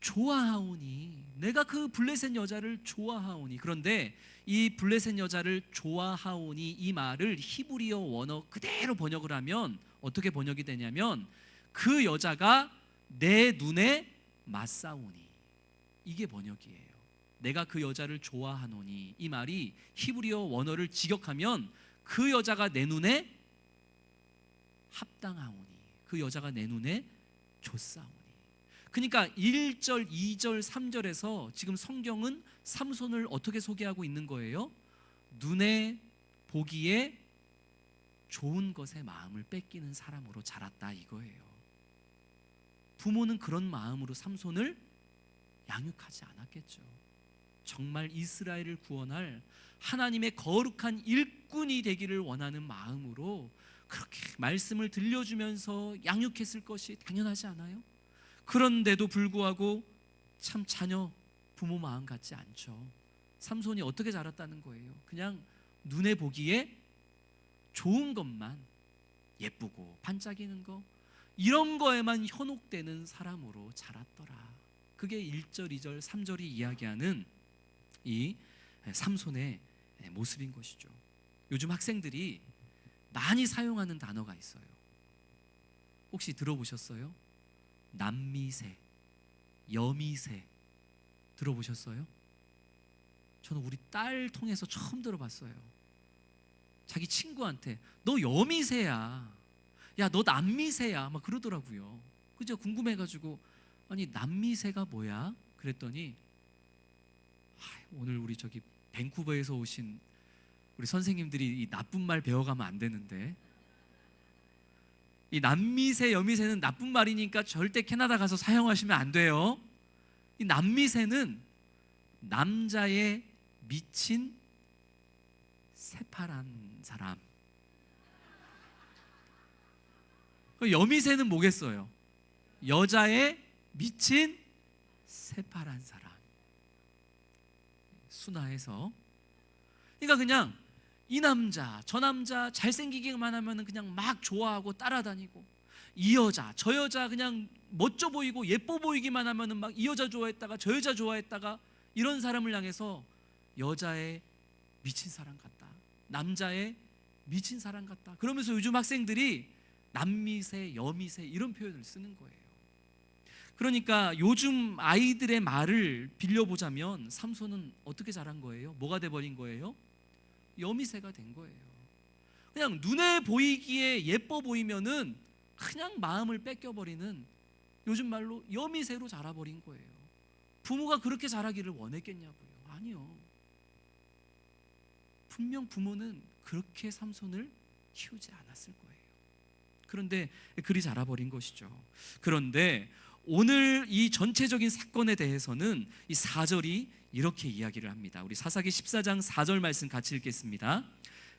좋아하오니, 내가 그 블레셋 여자를 좋아하오니. 그런데 이 블레셋 여자를 좋아하오니, 이 말을 히브리어 원어 그대로 번역을 하면 어떻게 번역이 되냐면, 그 여자가 내 눈에 맞사오니, 이게 번역이에요. 내가 그 여자를 좋아하노니, 이 말이 히브리어 원어를 직역하면 그 여자가 내 눈에 합당하오니, 그 여자가 내 눈에 좋사오니. 그러니까 1절, 2절, 3절에서 지금 성경은 삼손을 어떻게 소개하고 있는 거예요? 눈에 보기에 좋은 것에 마음을 뺏기는 사람으로 자랐다, 이거예요. 부모는 그런 마음으로 삼손을 양육하지 않았겠죠. 정말 이스라엘을 구원할 하나님의 거룩한 일꾼이 되기를 원하는 마음으로 그렇게 말씀을 들려주면서 양육했을 것이 당연하지 않아요? 그런데도 불구하고 참 자녀 부모 마음 같지 않죠. 삼손이 어떻게 자랐다는 거예요? 그냥 눈에 보기에 좋은 것만, 예쁘고 반짝이는 거, 이런 거에만 현혹되는 사람으로 자랐더라. 그게 1절, 2절, 3절이 이야기하는 이 삼손의 모습인 것이죠. 요즘 학생들이 많이 사용하는 단어가 있어요. 혹시 들어보셨어요? 남미새, 여미새 들어보셨어요? 저는 우리 딸 통해서 처음 들어봤어요. 자기 친구한테 너 여미새야, 야 너 남미새야 막 그러더라고요. 그죠? 궁금해가지고 아니 남미새가 뭐야? 그랬더니 오늘 우리 저기 밴쿠버에서 오신 우리 선생님들이 이 나쁜 말 배워가면 안 되는데, 이 남미새 여미새는 나쁜 말이니까 절대 캐나다 가서 사용하시면 안 돼요. 이 남미새는 남자의 미친 새파란 사람. 여미새는 뭐겠어요? 여자의 미친 새파란 사람. 순화해서, 그러니까 그냥 이 남자 저 남자 잘생기기만 하면 그냥 막 좋아하고 따라다니고, 이 여자 저 여자 그냥 멋져 보이고 예뻐 보이기만 하면 막 이 여자 좋아했다가 저 여자 좋아했다가, 이런 사람을 향해서 여자의 미친 사람 같다, 남자의 미친 사람 같다, 그러면서 요즘 학생들이 남미새 여미새 이런 표현을 쓰는 거예요. 그러니까 요즘 아이들의 말을 빌려보자면 삼손은 어떻게 자란 거예요? 뭐가 돼버린 거예요? 여미새가 된 거예요. 그냥 눈에 보이기에 예뻐 보이면은 그냥 마음을 뺏겨버리는, 요즘 말로 여미새로 자라버린 거예요. 부모가 그렇게 자라기를 원했겠냐고요? 아니요. 분명 부모는 그렇게 삼손을 키우지 않았을 거예요. 그런데 그리 자라버린 것이죠. 그런데 오늘 이 전체적인 사건에 대해서는 이 4절이 이렇게 이야기를 합니다. 우리 사사기 14장 4절 말씀 같이 읽겠습니다.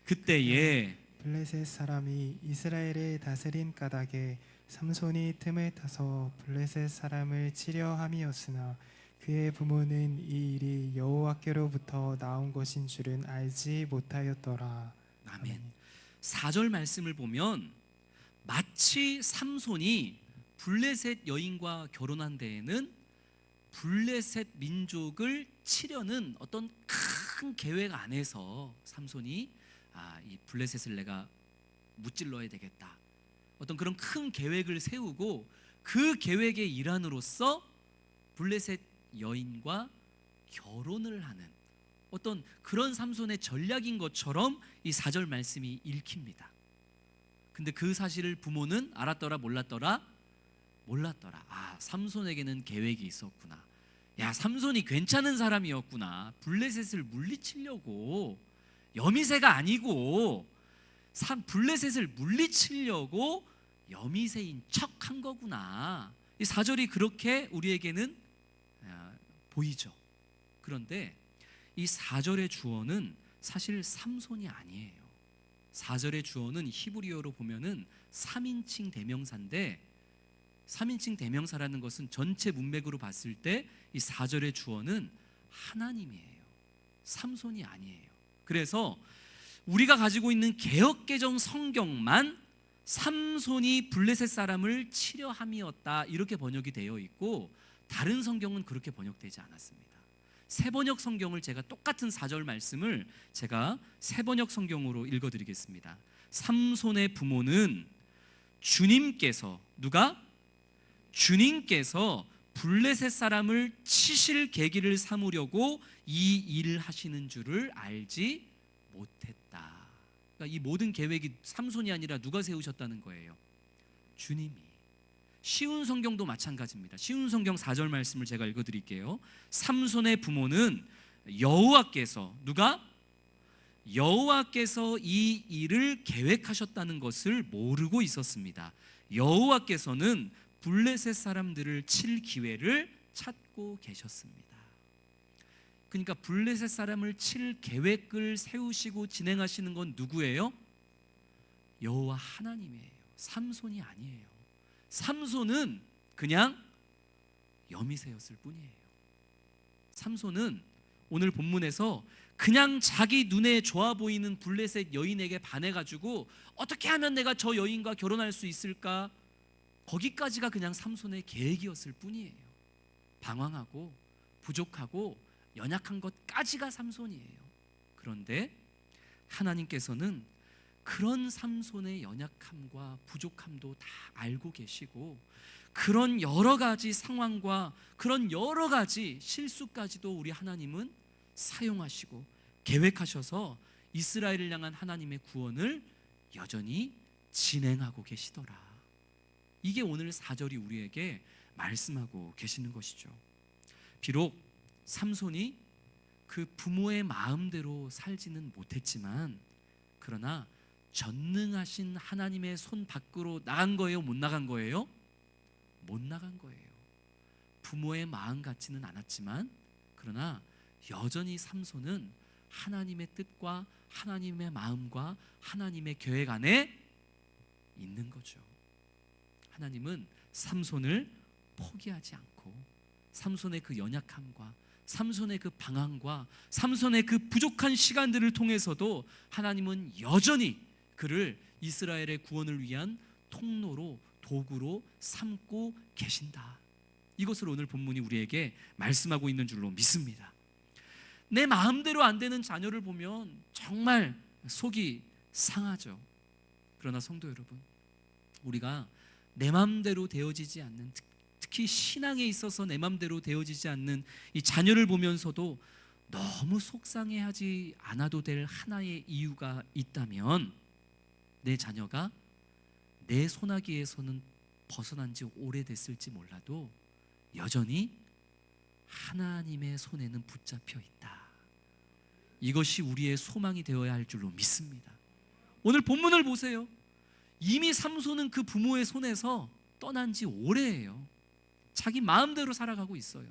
그때에 블레셋 사람이 이스라엘을 다스린 까닭에 삼손이 틈을 타서 블레셋 사람을 치려 함이었으나 그의 부모는 이 일이 여호와께로부터 나온 것인 줄은 알지 못하였더라. 아멘. 4절 말씀을 보면 마치 삼손이 블레셋 여인과 결혼한 데에는 블레셋 민족을 치려는 어떤 큰 계획 안에서 삼손이 이 블레셋을 내가 무찔러야 되겠다, 어떤 그런 큰 계획을 세우고 그 계획의 일환으로서 블레셋 여인과 결혼을 하는 어떤 그런 삼손의 전략인 것처럼 이 4절 말씀이 읽힙니다. 근데 그 사실을 부모는 알았더라 몰랐더라? 몰랐더라. 삼손에게는 계획이 있었구나. 야, 삼손이 괜찮은 사람이었구나. 블레셋을 물리치려고, 여미새가 아니고 블레셋을 물리치려고 여미새인 척한 거구나. 이 4절이 그렇게 우리에게는 보이죠. 그런데 이 4절의 주어는 사실 삼손이 아니에요. 4절의 주어는 히브리어로 보면은 3인칭 대명사인데, 3인칭 대명사라는 것은 전체 문맥으로 봤을 때 이 4절의 주어는 하나님이에요. 삼손이 아니에요. 그래서 우리가 가지고 있는 개역개정 성경만 삼손이 블레셋 사람을 치려 함이었다 이렇게 번역이 되어 있고, 다른 성경은 그렇게 번역되지 않았습니다. 새번역 성경을 제가 똑같은 4절 말씀을 제가 새번역 성경으로 읽어드리겠습니다. 삼손의 부모는 주님께서, 누가? 주님께서 블레셋 사람을 치실 계기를 삼으려고 이 일을 하시는 줄을 알지 못했다. 그러니까 이 모든 계획이 삼손이 아니라 누가 세우셨다는 거예요? 주님이. 쉬운 성경도 마찬가지입니다. 쉬운 성경 4절 말씀을 제가 읽어드릴게요. 삼손의 부모는 여호와께서, 누가? 여호와께서 이 일을 계획하셨다는 것을 모르고 있었습니다. 여호와께서는 블레셋 사람들을 칠 기회를 찾고 계셨습니다. 그러니까 블레셋 사람을 칠 계획을 세우시고 진행하시는 건 누구예요? 여호와 하나님이에요. 삼손이 아니에요. 삼손은 그냥 여미새였을 뿐이에요. 삼손은 오늘 본문에서 그냥 자기 눈에 좋아 보이는 블레셋 여인에게 반해가지고 어떻게 하면 내가 저 여인과 결혼할 수 있을까, 거기까지가 그냥 삼손의 계획이었을 뿐이에요. 방황하고 부족하고 연약한 것까지가 삼손이에요. 그런데 하나님께서는 그런 삼손의 연약함과 부족함도 다 알고 계시고, 그런 여러 가지 상황과 그런 여러 가지 실수까지도 우리 하나님은 사용하시고 계획하셔서 이스라엘을 향한 하나님의 구원을 여전히 진행하고 계시더라. 이게 오늘 4절이 우리에게 말씀하고 계시는 것이죠. 비록 삼손이 그 부모의 마음대로 살지는 못했지만, 그러나 전능하신 하나님의 손 밖으로 나간 거예요? 못 나간 거예요? 못 나간 거예요. 부모의 마음 같지는 않았지만, 그러나 여전히 삼손은 하나님의 뜻과 하나님의 마음과 하나님의 계획 안에 있는 거죠. 하나님은 삼손을 포기하지 않고 삼손의 그 연약함과 삼손의 그 방황과 삼손의 그 부족한 시간들을 통해서도 하나님은 여전히 그를 이스라엘의 구원을 위한 통로로, 도구로 삼고 계신다. 이것을 오늘 본문이 우리에게 말씀하고 있는 줄로 믿습니다. 내 마음대로 안 되는 자녀를 보면 정말 속이 상하죠. 그러나 성도 여러분, 우리가 내 마음대로 되어지지 않는, 특히 신앙에 있어서 내 마음대로 되어지지 않는 이 자녀를 보면서도 너무 속상해하지 않아도 될 하나의 이유가 있다면, 내 자녀가 내 손아귀에서는 벗어난 지 오래됐을지 몰라도 여전히 하나님의 손에는 붙잡혀 있다. 이것이 우리의 소망이 되어야 할 줄로 믿습니다. 오늘 본문을 보세요. 이미 삼손은 그 부모의 손에서 떠난 지 오래예요. 자기 마음대로 살아가고 있어요.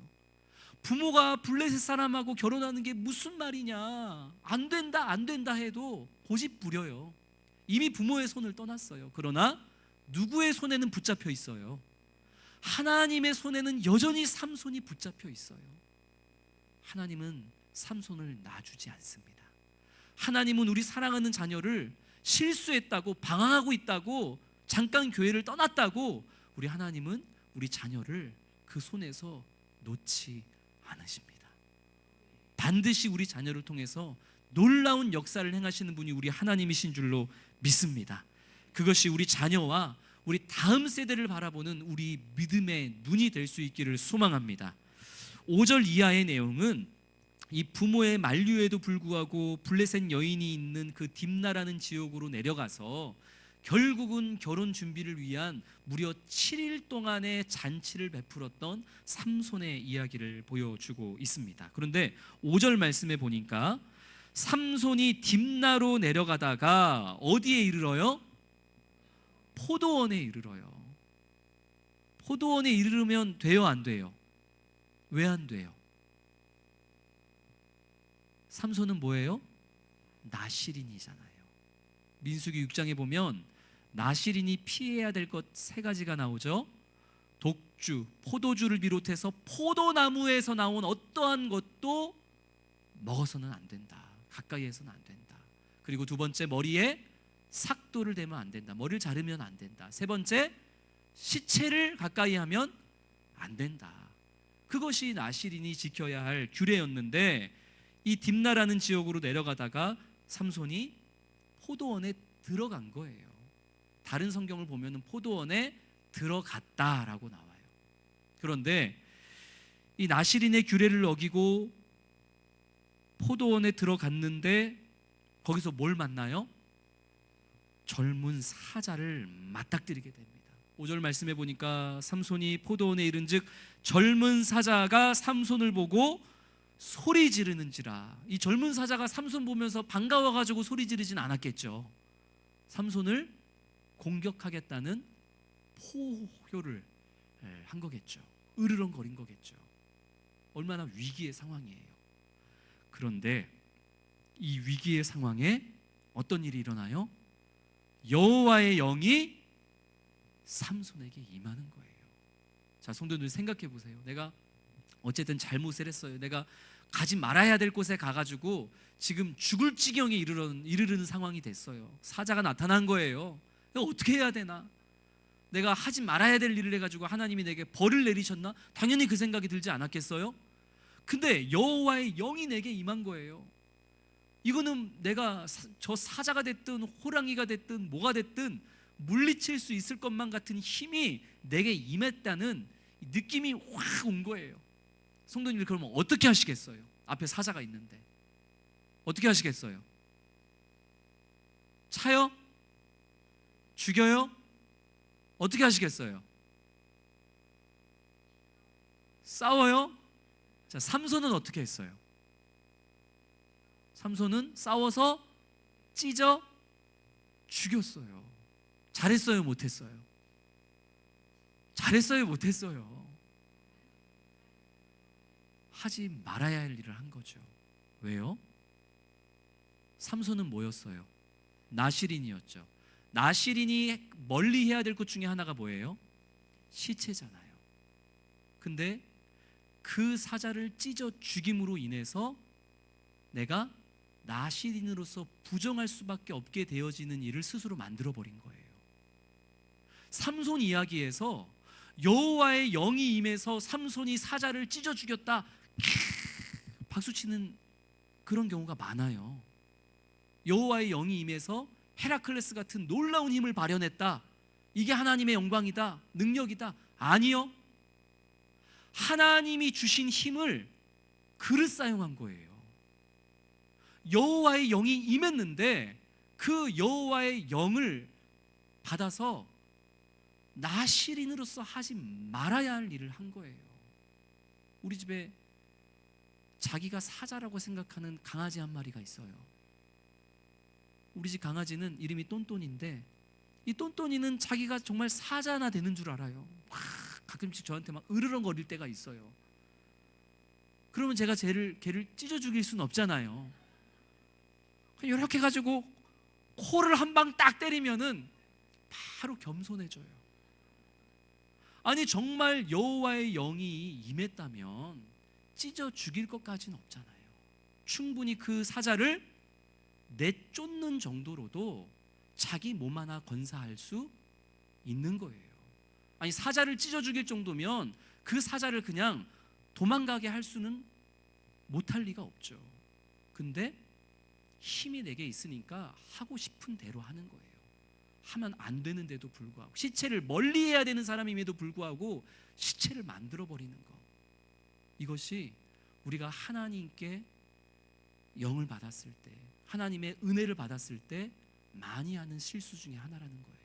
부모가 블레셋 사람하고 결혼하는 게 무슨 말이냐, 안 된다 안 된다 해도 고집 부려요. 이미 부모의 손을 떠났어요. 그러나 누구의 손에는 붙잡혀 있어요? 하나님의 손에는 여전히 삼손이 붙잡혀 있어요. 하나님은 삼손을 놔주지 않습니다. 하나님은 우리 사랑하는 자녀를 실수했다고, 방황하고 있다고, 잠깐 교회를 떠났다고, 우리 하나님은 우리 자녀를 그 손에서 놓지 않으십니다. 반드시 우리 자녀를 통해서 놀라운 역사를 행하시는 분이 우리 하나님이신 줄로 믿습니다. 그것이 우리 자녀와 우리 다음 세대를 바라보는 우리 믿음의 눈이 될 수 있기를 소망합니다. 5절 이하의 내용은 이 부모의 만류에도 불구하고 블레셋 여인이 있는 그 딥나라는 지역으로 내려가서 결국은 결혼 준비를 위한 무려 7일 동안의 잔치를 베풀었던 삼손의 이야기를 보여주고 있습니다. 그런데 5절 말씀에 보니까 삼손이 딥나로 내려가다가 어디에 이르러요? 포도원에 이르러요. 포도원에 이르면 돼요, 안 돼요? 왜 안 돼요? 삼손은 뭐예요? 나실인이잖아요. 민수기 6장에 보면 나실인이 피해야 될 것 3가지가 나오죠. 독주, 포도주를 비롯해서 포도나무에서 나온 어떠한 것도 먹어서는 안 된다. 가까이에서는 안 된다. 그리고 2번째, 머리에 삭도를 대면 안 된다. 머리를 자르면 안 된다. 3번째, 시체를 가까이 하면 안 된다. 그것이 나실인이 지켜야 할 규례였는데, 이 딥나라는 지역으로 내려가다가 삼손이 포도원에 들어간 거예요. 다른 성경을 보면 포도원에 들어갔다라고 나와요. 그런데 이 나실인의 규례를 어기고 포도원에 들어갔는데 거기서 뭘 만나요? 젊은 사자를 맞닥뜨리게 됩니다. 5절 말씀해 보니까 삼손이 포도원에 이른즉 젊은 사자가 삼손을 보고 소리 지르는지라. 이 젊은 사자가 삼손 보면서 반가워가지고 소리 지르진 않았겠죠. 삼손을 공격하겠다는 포효를 한 거겠죠. 으르렁거린 거겠죠. 얼마나 위기의 상황이에요. 그런데 이 위기의 상황에 어떤 일이 일어나요? 여호와의 영이 삼손에게 임하는 거예요. 자, 성도들 생각해 보세요. 내가 어쨌든 잘못을 했어요. 내가 가지 말아야 될 곳에 가가지고 지금 죽을 지경에 이르는 상황이 됐어요. 사자가 나타난 거예요. 어떻게 해야 되나? 내가 하지 말아야 될 일을 해가지고 하나님이 내게 벌을 내리셨나? 당연히 그 생각이 들지 않았겠어요? 근데 여호와의 영이 내게 임한 거예요. 이거는 내가 저 사자가 됐든 호랑이가 됐든 뭐가 됐든 물리칠 수 있을 것만 같은 힘이 내게 임했다는 느낌이 확 온 거예요. 성도님들, 그러면 어떻게 하시겠어요? 앞에 사자가 있는데 어떻게 하시겠어요? 차요? 죽여요? 어떻게 하시겠어요? 싸워요? 자, 삼손은 어떻게 했어요? 삼손은 싸워서 찢어 죽였어요. 잘했어요? 못했어요? 잘했어요? 못했어요? 하지 말아야 할 일을 한 거죠. 왜요? 삼손은 뭐였어요? 나실인이었죠. 나실인이 멀리 해야 될 것 중에 하나가 뭐예요? 시체잖아요. 근데 그 사자를 찢어 죽임으로 인해서 내가 나실인으로서 부정할 수밖에 없게 되어지는 일을 스스로 만들어버린 거예요. 삼손 이야기에서 여호와의 영이 임해서 삼손이 사자를 찢어 죽였다, 박수치는 그런 경우가 많아요. 여호와의 영이 임해서 헤라클레스 같은 놀라운 힘을 발현했다, 이게 하나님의 영광이다, 능력이다. 아니요, 하나님이 주신 힘을 그릇 사용한 거예요. 여호와의 영이 임했는데 그 여호와의 영을 받아서 나실인으로서 하지 말아야 할 일을 한 거예요. 우리 집에 자기가 사자라고 생각하는 강아지 한 마리가 있어요. 우리 집 강아지는 이름이 똔똔인데 이 똔똔이는 자기가 정말 사자나 되는 줄 알아요. 가끔씩 저한테 막 으르렁거릴 때가 있어요. 그러면 제가 걔를 찢어 죽일 수는 없잖아요. 이렇게 가지고 코를 한 방 딱 때리면은 바로 겸손해져요. 아니, 정말 여호와의 영이 임했다면 찢어 죽일 것까지는 없잖아요. 충분히 그 사자를 내쫓는 정도로도 자기 몸 하나 건사할 수 있는 거예요. 아니, 사자를 찢어 죽일 정도면 그 사자를 그냥 도망가게 할 수는 못할 리가 없죠. 근데 힘이 내게 있으니까 하고 싶은 대로 하는 거예요. 하면 안 되는데도 불구하고, 시체를 멀리해야 되는 사람임에도 불구하고 시체를 만들어버리는 것, 이것이 우리가 하나님께 영을 받았을 때, 하나님의 은혜를 받았을 때 많이 하는 실수 중에 하나라는 거예요.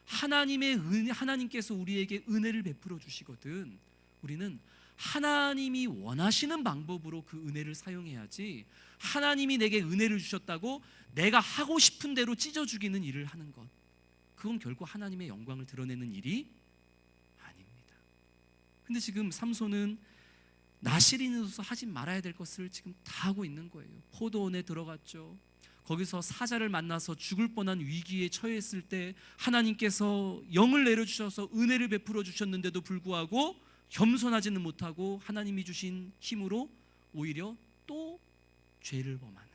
하나님의 은혜, 하나님께서 우리에게 은혜를 베풀어 주시거든 우리는 하나님이 원하시는 방법으로 그 은혜를 사용해야지, 하나님이 내게 은혜를 주셨다고 내가 하고 싶은 대로 찢어 죽이는 일을 하는 것, 그건 결코 하나님의 영광을 드러내는 일이 아닙니다. 근데 지금 삼손은 나실인으로서 하지 말아야 될 것을 지금 다 하고 있는 거예요. 포도원에 들어갔죠. 거기서 사자를 만나서 죽을 뻔한 위기에 처했을 때 하나님께서 영을 내려주셔서 은혜를 베풀어 주셨는데도 불구하고 겸손하지는 못하고 하나님이 주신 힘으로 오히려 또 죄를 범하는,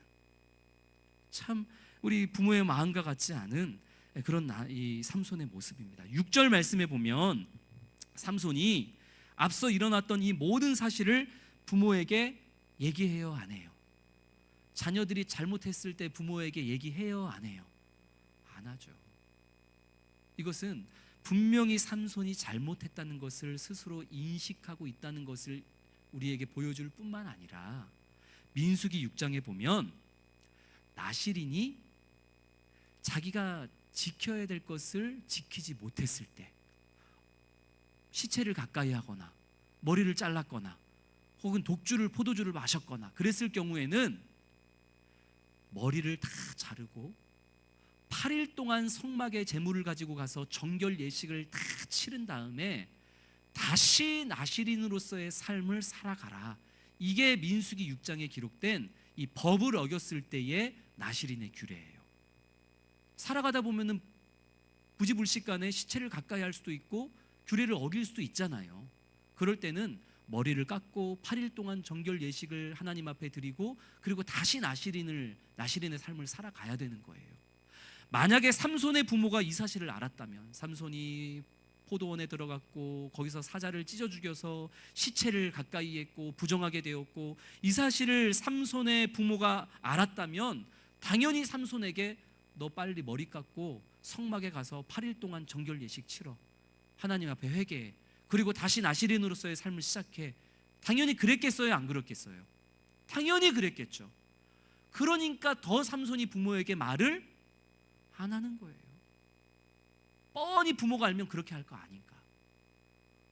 참 우리 부모의 마음과 같지 않은 그런 이 삼손의 모습입니다. 6절 말씀에 보면 삼손이 앞서 일어났던 이 모든 사실을 부모에게 얘기해요, 안 해요? 자녀들이 잘못했을 때 부모에게 얘기해요, 안 해요? 안 하죠. 이것은 분명히 삼손이 잘못했다는 것을 스스로 인식하고 있다는 것을 우리에게 보여줄 뿐만 아니라 민수기 6장에 보면 나실인이 자기가 지켜야 될 것을 지키지 못했을 때, 시체를 가까이 하거나 머리를 잘랐거나 혹은 포도주를 마셨거나 그랬을 경우에는 머리를 다 자르고 8일 동안 성막에 제물을 가지고 가서 정결 예식을 다 치른 다음에 다시 나실인으로서의 삶을 살아가라, 이게 민수기 6장에 기록된 이 법을 어겼을 때의 나실인의 규례예요. 살아가다 보면은 부지불식간에 시체를 가까이 할 수도 있고 규례를 어길 수도 있잖아요. 그럴 때는 머리를 깎고 8일 동안 정결 예식을 하나님 앞에 드리고 그리고 다시 나실인의 삶을 살아가야 되는 거예요. 만약에 삼손의 부모가 이 사실을 알았다면, 삼손이 포도원에 들어갔고 거기서 사자를 찢어 죽여서 시체를 가까이 했고 부정하게 되었고, 이 사실을 삼손의 부모가 알았다면 당연히 삼손에게 너 빨리 머리 깎고 성막에 가서 8일 동안 정결 예식 치러, 하나님 앞에 회개해, 그리고 다시 나실인으로서의 삶을 시작해. 당연히 그랬겠어요? 안 그랬겠어요? 당연히 그랬겠죠. 그러니까 더 삼손이 부모에게 말을 안 하는 거예요. 뻔히 부모가 알면 그렇게 할 거 아닌가.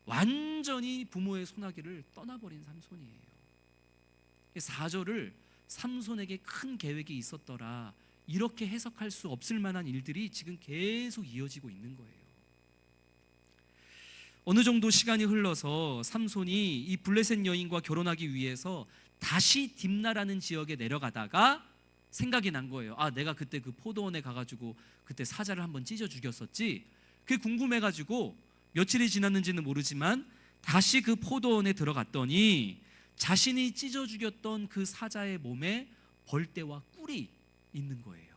완전히 부모의 손아귀를 떠나버린 삼손이에요. 4절을 삼손에게 큰 계획이 있었더라, 이렇게 해석할 수 없을 만한 일들이 지금 계속 이어지고 있는 거예요. 어느 정도 시간이 흘러서 삼손이 이 블레셋 여인과 결혼하기 위해서 다시 딥나라는 지역에 내려가다가 생각이 난 거예요. 아, 내가 그때 그 포도원에 가가지고 그때 사자를 한번 찢어 죽였었지. 그게 궁금해가지고 며칠이 지났는지는 모르지만 다시 그 포도원에 들어갔더니 자신이 찢어 죽였던 그 사자의 몸에 벌떼와 꿀이 있는 거예요.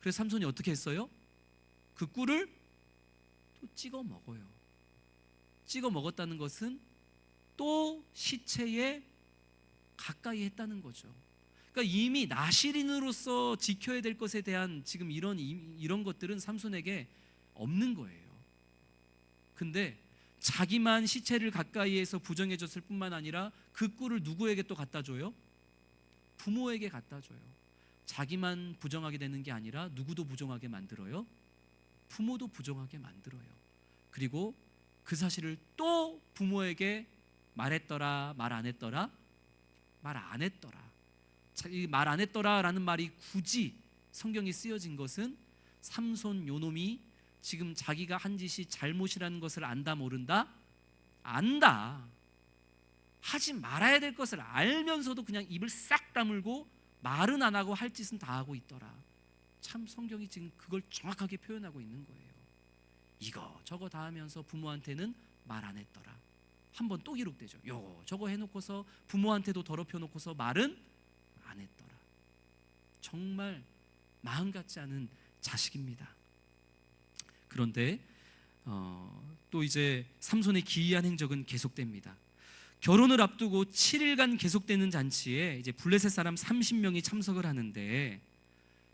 그래서 삼손이 어떻게 했어요? 그 꿀을 또 찍어 먹어요. 찍어 먹었다는 것은 또 시체에 가까이 했다는 거죠. 그러니까 이미 나실인으로서 지켜야 될 것에 대한 지금 이런 것들은 삼손에게 없는 거예요. 근데 자기만 시체를 가까이에서 부정해줬을 뿐만 아니라 그 꿀을 누구에게 또 갖다 줘요? 부모에게 갖다 줘요. 자기만 부정하게 되는 게 아니라 누구도 부정하게 만들어요? 부모도 부정하게 만들어요. 그리고 그 사실을 또 부모에게 말했더라, 말 안 했더라? 말 안 했더라. 말 안 했더라라는 말이 굳이 성경에 쓰여진 것은 삼손 요놈이 지금 자기가 한 짓이 잘못이라는 것을 안다 모른다? 안다. 하지 말아야 될 것을 알면서도 그냥 입을 싹 다물고 말은 안 하고 할 짓은 다 하고 있더라. 참 성경이 지금 그걸 정확하게 표현하고 있는 거예요. 이거 저거 다 하면서 부모한테는 말 안 했더라. 한 번 또 기록되죠. 요거 저거 해놓고서 부모한테도 더럽혀 놓고서 말은 안 했더라. 정말 마음 같지 않은 자식입니다. 그런데 또 이제 삼손의 기이한 행적은 계속됩니다. 결혼을 앞두고 7일간 계속되는 잔치에 이제 블레셋 사람 30명이 참석을 하는데,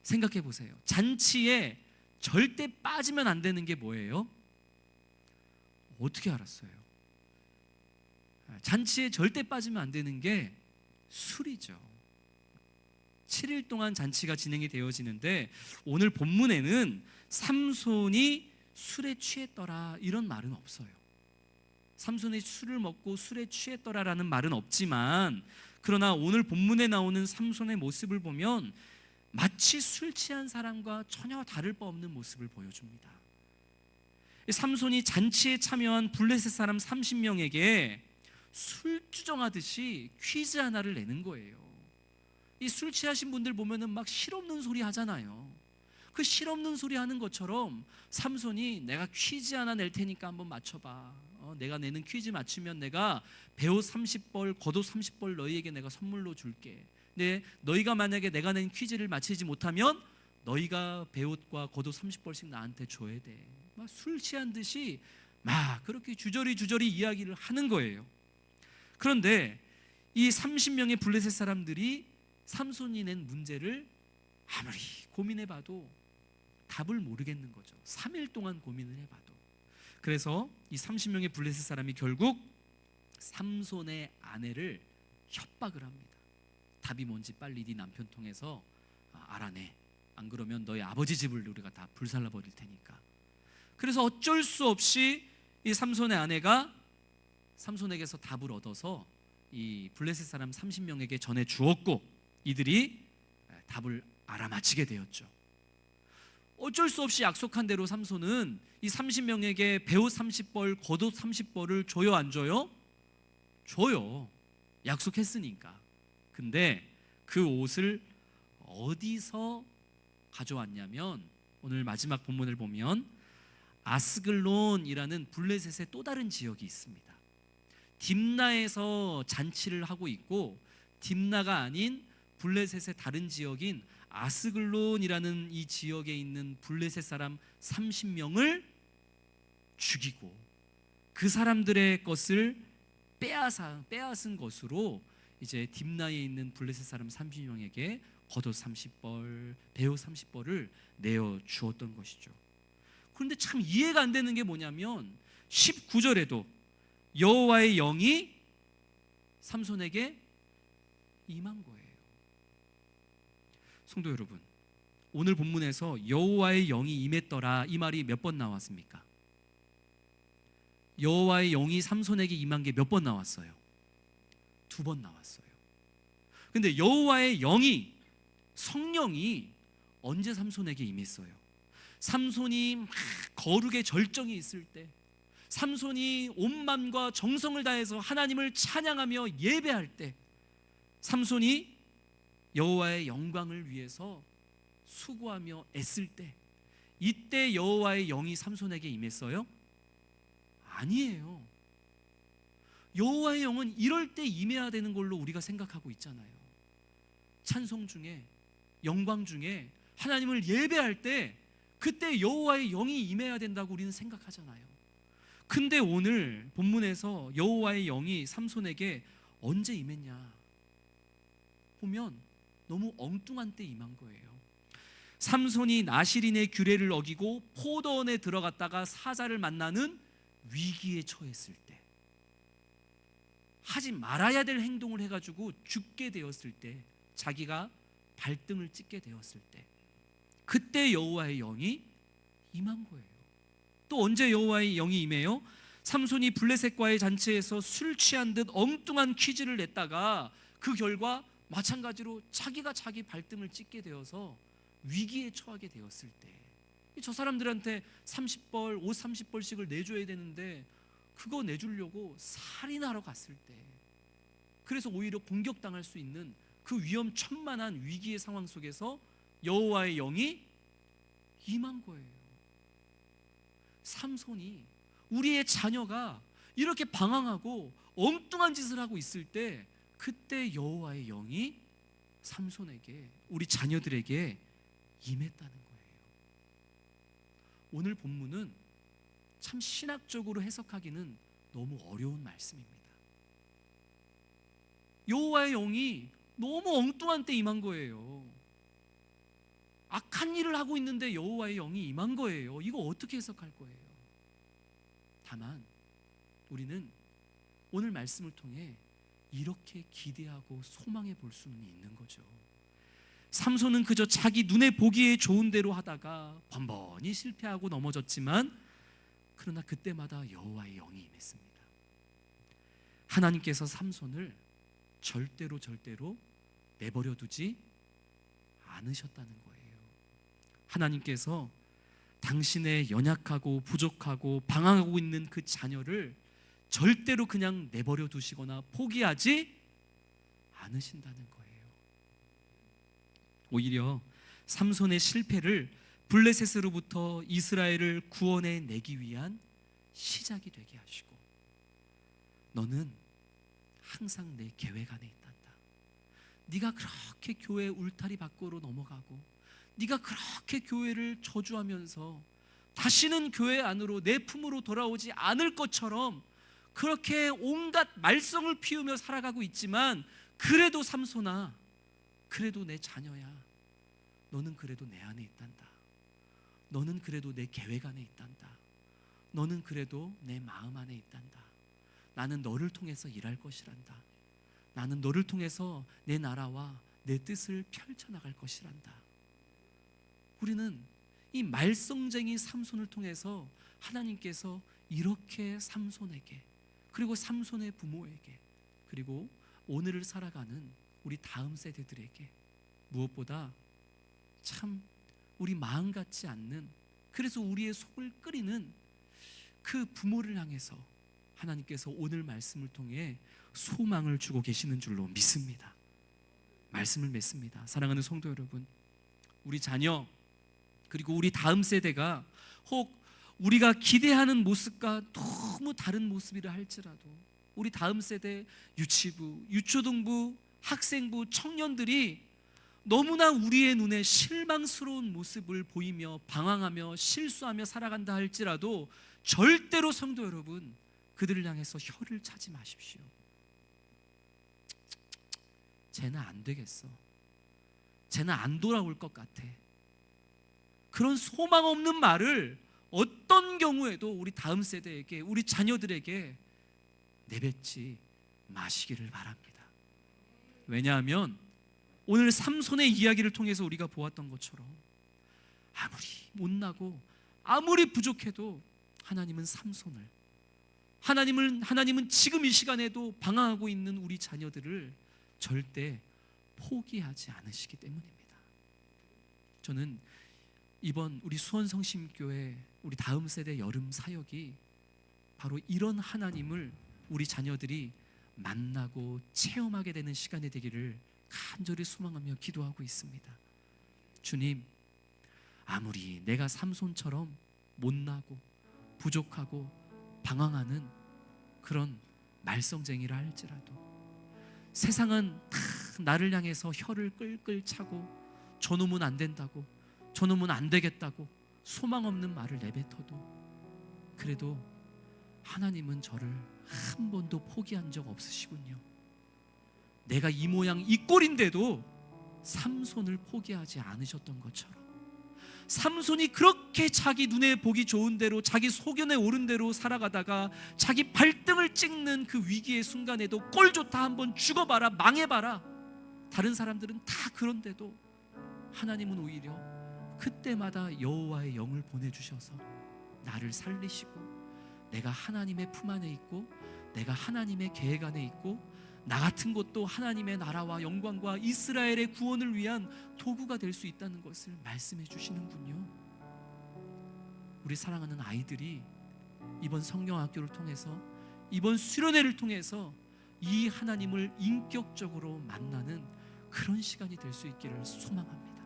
생각해 보세요. 잔치에 절대 빠지면 안 되는 게 뭐예요? 어떻게 알았어요? 잔치에 절대 빠지면 안 되는 게 술이죠. 7일 동안 잔치가 진행이 되어지는데 오늘 본문에는 삼손이 술에 취했더라 이런 말은 없어요. 삼손이 술을 먹고 술에 취했더라라는 말은 없지만, 그러나 오늘 본문에 나오는 삼손의 모습을 보면 마치 술 취한 사람과 전혀 다를 바 없는 모습을 보여줍니다. 삼손이 잔치에 참여한 블레셋 사람 30명에게 술주정하듯이 퀴즈 하나를 내는 거예요. 이 술 취하신 분들 보면은 막 실없는 소리 하잖아요. 그 실없는 소리 하는 것처럼 삼손이 내가 퀴즈 하나 낼 테니까 한번 맞춰봐. 내가 내는 퀴즈 맞추면 내가 베옷 30벌, 겉옷 30벌 너희에게 내가 선물로 줄게. 근데 너희가 만약에 내가 낸 퀴즈를 맞히지 못하면 너희가 베옷과 겉옷 30벌씩 나한테 줘야 돼. 막 술 취한 듯이 막 그렇게 주저리 이야기를 하는 거예요. 그런데 이 30명의 블레셋 사람들이 삼손이 낸 문제를 아무리 고민해봐도 답을 모르겠는 거죠. 3일 동안 고민을 해봐도. 그래서 이 30명의 블레셋 사람이 결국 삼손의 아내를 협박을 합니다. 답이 뭔지 빨리 네 남편 통해서 알아내. 안 그러면 너희 아버지 집을 우리가 다 불살라 버릴 테니까. 그래서 어쩔 수 없이 이 삼손의 아내가 삼손에게서 답을 얻어서 이 블레셋 사람 30명에게 전해 주었고, 이들이 답을 알아맞히게 되었죠. 어쩔 수 없이 약속한 대로 삼손은 이 30명에게 베옷 30벌, 겉옷 30벌을 줘요, 안 줘요? 줘요. 약속했으니까. 근데 그 옷을 어디서 가져왔냐면 오늘 마지막 본문을 보면 아스글론이라는 블레셋의 또 다른 지역이 있습니다. 딥나에서 잔치를 하고 있고 딥나가 아닌 블레셋의 다른 지역인 아스글론이라는 이 지역에 있는 블레셋 사람 30명을 죽이고 그 사람들의 것을 빼앗은 것으로 이제 딥나에 있는 블레셋 사람 30명에게 겉옷 30벌, 베옷 30벌을 내어 주었던 것이죠. 그런데 참 이해가 안 되는 게 뭐냐면 19절에도 여호와의 영이 삼손에게 임한 거예요. 성도 여러분, 오늘 본문에서 여호와의 영이 임했더라 이 말이 몇 번 나왔습니까? 여호와의 영이 삼손에게 임한 게 몇 번 나왔어요? 2번 나왔어요. 근데 여호와의 영이, 성령이 언제 삼손에게 임했어요? 삼손이 막 거룩의 절정이 있을 때, 삼손이 온 마음과 정성을 다해서 하나님을 찬양하며 예배할 때, 삼손이 여호와의 영광을 위해서 수고하며 애쓸 때, 이때 여호와의 영이 삼손에게 임했어요? 아니에요. 여호와의 영은 이럴 때 임해야 되는 걸로 우리가 생각하고 있잖아요. 찬송 중에, 영광 중에 하나님을 예배할 때 그때 여호와의 영이 임해야 된다고 우리는 생각하잖아요. 근데 오늘 본문에서 여호와의 영이 삼손에게 언제 임했냐 보면 너무 엉뚱한 때 임한 거예요. 삼손이 나시린의 규례를 어기고 포도원에 들어갔다가 사자를 만나는 위기에 처했을 때, 하지 말아야 될 행동을 해가지고 죽게 되었을 때, 자기가 발등을 찍게 되었을 때, 그때 여호와의 영이 임한 거예요. 또 언제 여호와의 영이 임해요? 삼손이 블레셋과의 잔치에서 술 취한 듯 엉뚱한 퀴즈를 냈다가 그 결과 마찬가지로 자기가 자기 발등을 찍게 되어서 위기에 처하게 되었을 때, 저 사람들한테 30벌, 옷 30벌씩을 내줘야 되는데 그거 내주려고 살인하러 갔을 때, 그래서 오히려 공격당할 수 있는 그 위험천만한 위기의 상황 속에서 여호와의 영이 임한 거예요. 삼손이, 우리의 자녀가 이렇게 방황하고 엉뚱한 짓을 하고 있을 때, 그때 여호와의 영이 삼손에게, 우리 자녀들에게 임했다는 거예요. 오늘 본문은 참 신학적으로 해석하기는 너무 어려운 말씀입니다. 여호와의 영이 너무 엉뚱한 때 임한 거예요. 악한 일을 하고 있는데 여호와의 영이 임한 거예요. 이거 어떻게 해석할 거예요? 다만 우리는 오늘 말씀을 통해 이렇게 기대하고 소망해 볼 수는 있는 거죠. 삼손은 그저 자기 눈에 보기에 좋은 대로 하다가 번번이 실패하고 넘어졌지만, 그러나 그때마다 여호와의 영이 임했습니다. 하나님께서 삼손을 절대로 내버려 두지 않으셨다는 거예요. 하나님께서 당신의 연약하고 부족하고 방황하고 있는 그 자녀를 절대로 그냥 내버려 두시거나 포기하지 않으신다는 거예요. 오히려 삼손의 실패를 블레셋으로부터 이스라엘을 구원해 내기 위한 시작이 되게 하시고, 너는 항상 내 계획 안에 있단다. 네가 그렇게 교회 울타리 밖으로 넘어가고, 네가 그렇게 교회를 저주하면서 다시는 교회 안으로 내 품으로 돌아오지 않을 것처럼 그렇게 온갖 말썽을 피우며 살아가고 있지만, 그래도 삼손아, 그래도 내 자녀야, 너는 그래도 내 안에 있단다. 너는 그래도 내 계획 안에 있단다. 너는 그래도 내 마음 안에 있단다. 나는 너를 통해서 일할 것이란다. 나는 너를 통해서 내 나라와 내 뜻을 펼쳐나갈 것이란다. 우리는 이 말썽쟁이 삼손을 통해서 하나님께서 이렇게 삼손에게, 그리고 삼손의 부모에게, 그리고 오늘을 살아가는 우리 다음 세대들에게 무엇보다 참 우리 마음 같지 않는, 그래서 우리의 속을 끓이는 그 부모를 향해서 하나님께서 오늘 말씀을 통해 소망을 주고 계시는 줄로 믿습니다. 말씀을 맺습니다. 사랑하는 성도 여러분, 우리 자녀 그리고 우리 다음 세대가 혹 우리가 기대하는 모습과 너무 다른 모습이라 할지라도 우리 다음 세대 유치부, 유초등부, 학생부, 청년들이 너무나 우리의 눈에 실망스러운 모습을 보이며 방황하며 실수하며 살아간다 할지라도 절대로 성도 여러분, 그들을 향해서 혀를 차지 마십시오. 쟤는 안 되겠어, 쟤는 안 돌아올 것 같아, 그런 소망 없는 말을 어떤 경우에도 우리 다음 세대에게, 우리 자녀들에게 내뱉지 마시기를 바랍니다. 왜냐하면 오늘 삼손의 이야기를 통해서 우리가 보았던 것처럼 아무리 못나고 아무리 부족해도 하나님은 삼손을, 하나님은 지금 이 시간에도 방황하고 있는 우리 자녀들을 절대 포기하지 않으시기 때문입니다. 저는 이번 우리 수원성심교회 우리 다음 세대 여름 사역이 바로 이런 하나님을 우리 자녀들이 만나고 체험하게 되는 시간이 되기를 간절히 소망하며 기도하고 있습니다. 주님, 아무리 내가 삼손처럼 못나고 부족하고 방황하는 그런 말썽쟁이라 할지라도 세상은 다 나를 향해서 혀를 끌끌 차고 저놈은 안 된다고, 저놈은 안 되겠다고 소망 없는 말을 내뱉어도 그래도 하나님은 저를 한 번도 포기한 적 없으시군요. 내가 이 모양 이 꼴인데도 삼손을 포기하지 않으셨던 것처럼, 삼손이 그렇게 자기 눈에 보기 좋은 대로 자기 소견에 오른 대로 살아가다가 자기 발등을 찍는 그 위기의 순간에도 꼴 좋다, 한번 죽어봐라, 망해봐라, 다른 사람들은 다 그런데도 하나님은 오히려 그때마다 여호와의 영을 보내주셔서 나를 살리시고 내가 하나님의 품 안에 있고 내가 하나님의 계획 안에 있고 나 같은 것도 하나님의 나라와 영광과 이스라엘의 구원을 위한 도구가 될 수 있다는 것을 말씀해 주시는군요. 우리 사랑하는 아이들이 이번 성경학교를 통해서, 이번 수련회를 통해서 이 하나님을 인격적으로 만나는 그런 시간이 될 수 있기를 소망합니다.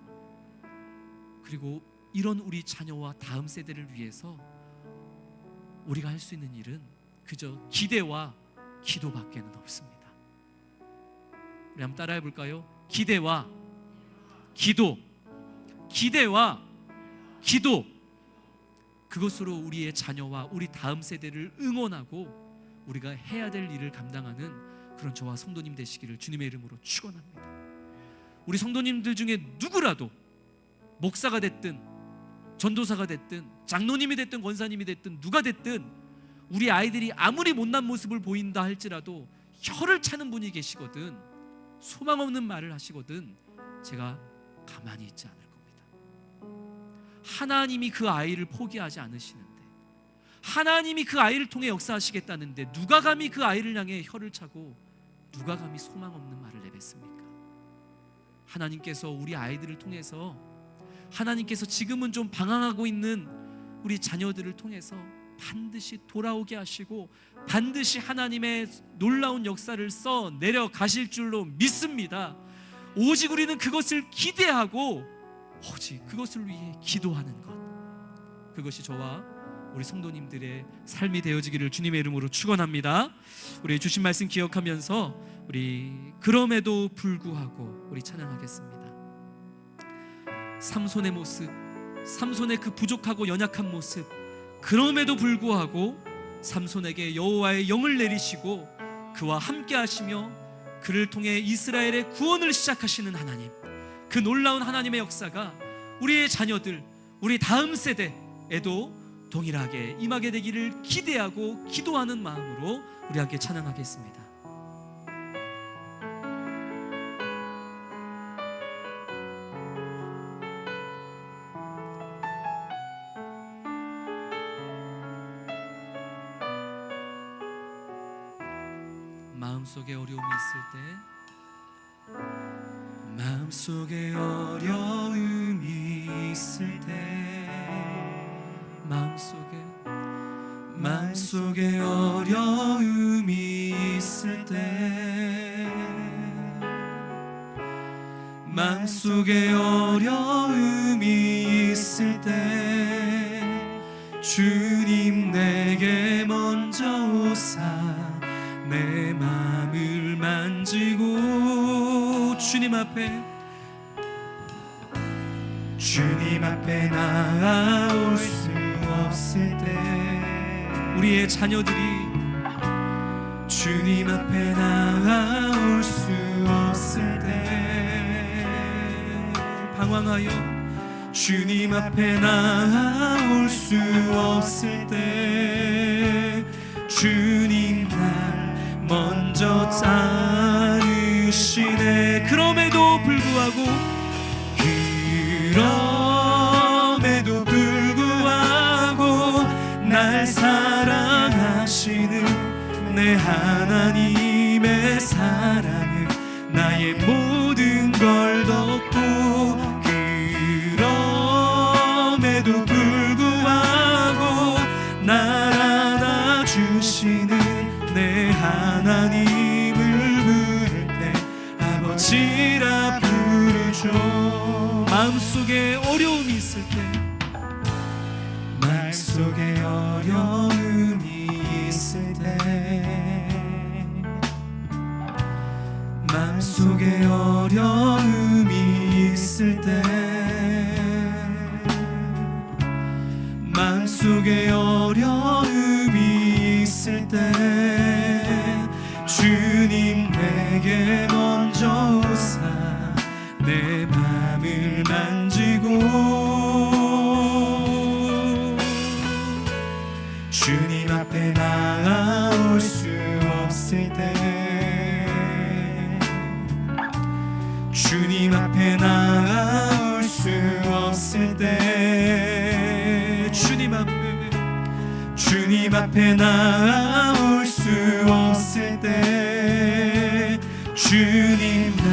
그리고 이런 우리 자녀와 다음 세대를 위해서 우리가 할 수 있는 일은 그저 기대와 기도밖에는 없습니다. 우리 한번 따라해 볼까요? 기대와 기도, 기대와 기도. 그것으로 우리의 자녀와 우리 다음 세대를 응원하고 우리가 해야 될 일을 감당하는 그런 저와 성도님 되시기를 주님의 이름으로 축원합니다. 우리 성도님들 중에 누구라도 목사가 됐든 전도사가 됐든 장로님이 됐든 권사님이 됐든 누가 됐든 우리 아이들이 아무리 못난 모습을 보인다 할지라도 혀를 차는 분이 계시거든, 소망 없는 말을 하시거든, 제가 가만히 있지 않을 겁니다. 하나님이 그 아이를 포기하지 않으시는데, 하나님이 그 아이를 통해 역사하시겠다는데 누가 감히 그 아이를 향해 혀를 차고 누가 감히 소망 없는 말을 내뱉습니까? 하나님께서 우리 아이들을 통해서, 하나님께서 지금은 좀 방황하고 있는 우리 자녀들을 통해서 반드시 돌아오게 하시고 반드시 하나님의 놀라운 역사를 써 내려가실 줄로 믿습니다. 오직 우리는 그것을 기대하고 오직 그것을 위해 기도하는 것, 그것이 저와 우리 성도님들의 삶이 되어지기를 주님의 이름으로 축원합니다. 우리 주신 말씀 기억하면서 우리 그럼에도 불구하고 우리 찬양하겠습니다. 삼손의 모습, 삼손의 그 부족하고 연약한 모습, 그럼에도 불구하고 삼손에게 여호와의 영을 내리시고 그와 함께 하시며 그를 통해 이스라엘의 구원을 시작하시는 하나님, 그 놀라운 하나님의 역사가 우리의 자녀들, 우리 다음 세대에도 동일하게 임하게 되기를 기대하고 기도하는 마음으로 우리 함께 찬양하겠습니다. 마음속에 어려움이 있을 때, 마음속에 어려움이 있을 때, 마음속에 어려움이 있을 때, 마음속에 어려움이 있을 때 주님 내게 먼저 오사 내 마음을 만지고 주님 앞에 나아올 수 없을 때, 우리의 자녀들이 주님 앞에 나아올 수 없을 때 방황하여 주님 앞에 나아올 수 없을 때 주님 날 먼저 자르시네. 그럼에도 불구하고 날 사랑하시는 내 하나님의 사랑은 나의 모든 걸 덮고, 그럼에도 불구하고 날 안아주시는 내 하나님을 부를 때 아버지라 부르죠. 마음속에 어려움이 있을 때, 마음속에 어려움이 있을 때, 마음속에 어려움이 있을 때, 마음속에 어려움이 있을 때 주님 내게 먼저 오사 내 맘을 만지고, 주님 앞에 나아올 수 없을 때, 주님 앞에 나아올 수 없을 때, 주님 앞에 나아올 수 없을 때 주님 날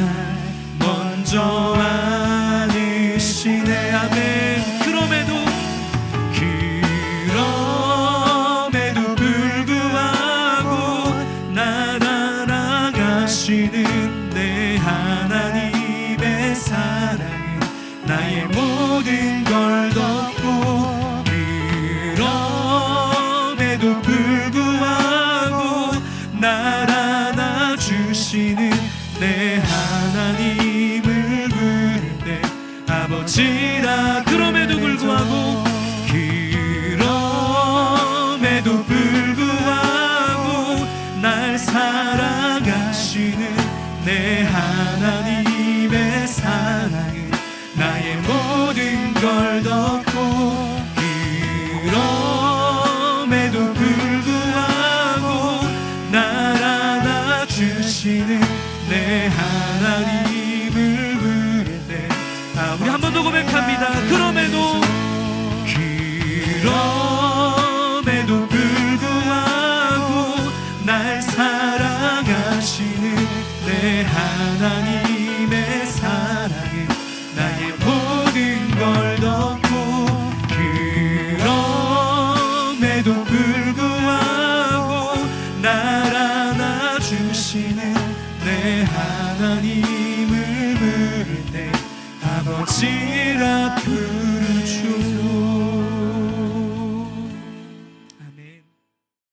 먼저 안으시네. 아멘. 그럼에도 불구하고 날 알아가시는 내 하나님의 사랑은 나의 모든 걸 덮고, 그럼에도 불구하고 날 안아주시는 내 하나님을 부를 때 아버지라. 그럼에도 불구하고 날 사랑하시는 내 하나님의 사랑은 나의 모든 걸 덮고, 그럼에도 불구하고 날 안아주시는 내 하나님을 부를 때 우리 한 번 더 고백합니다. 그럼에도 불구하고 날 사랑하시는 내 하나님의 사랑은 나의 모든 걸 덮고, 그럼에도 불구하고 날 안아주시는 내 하나님을 부를 때 아버지라 부르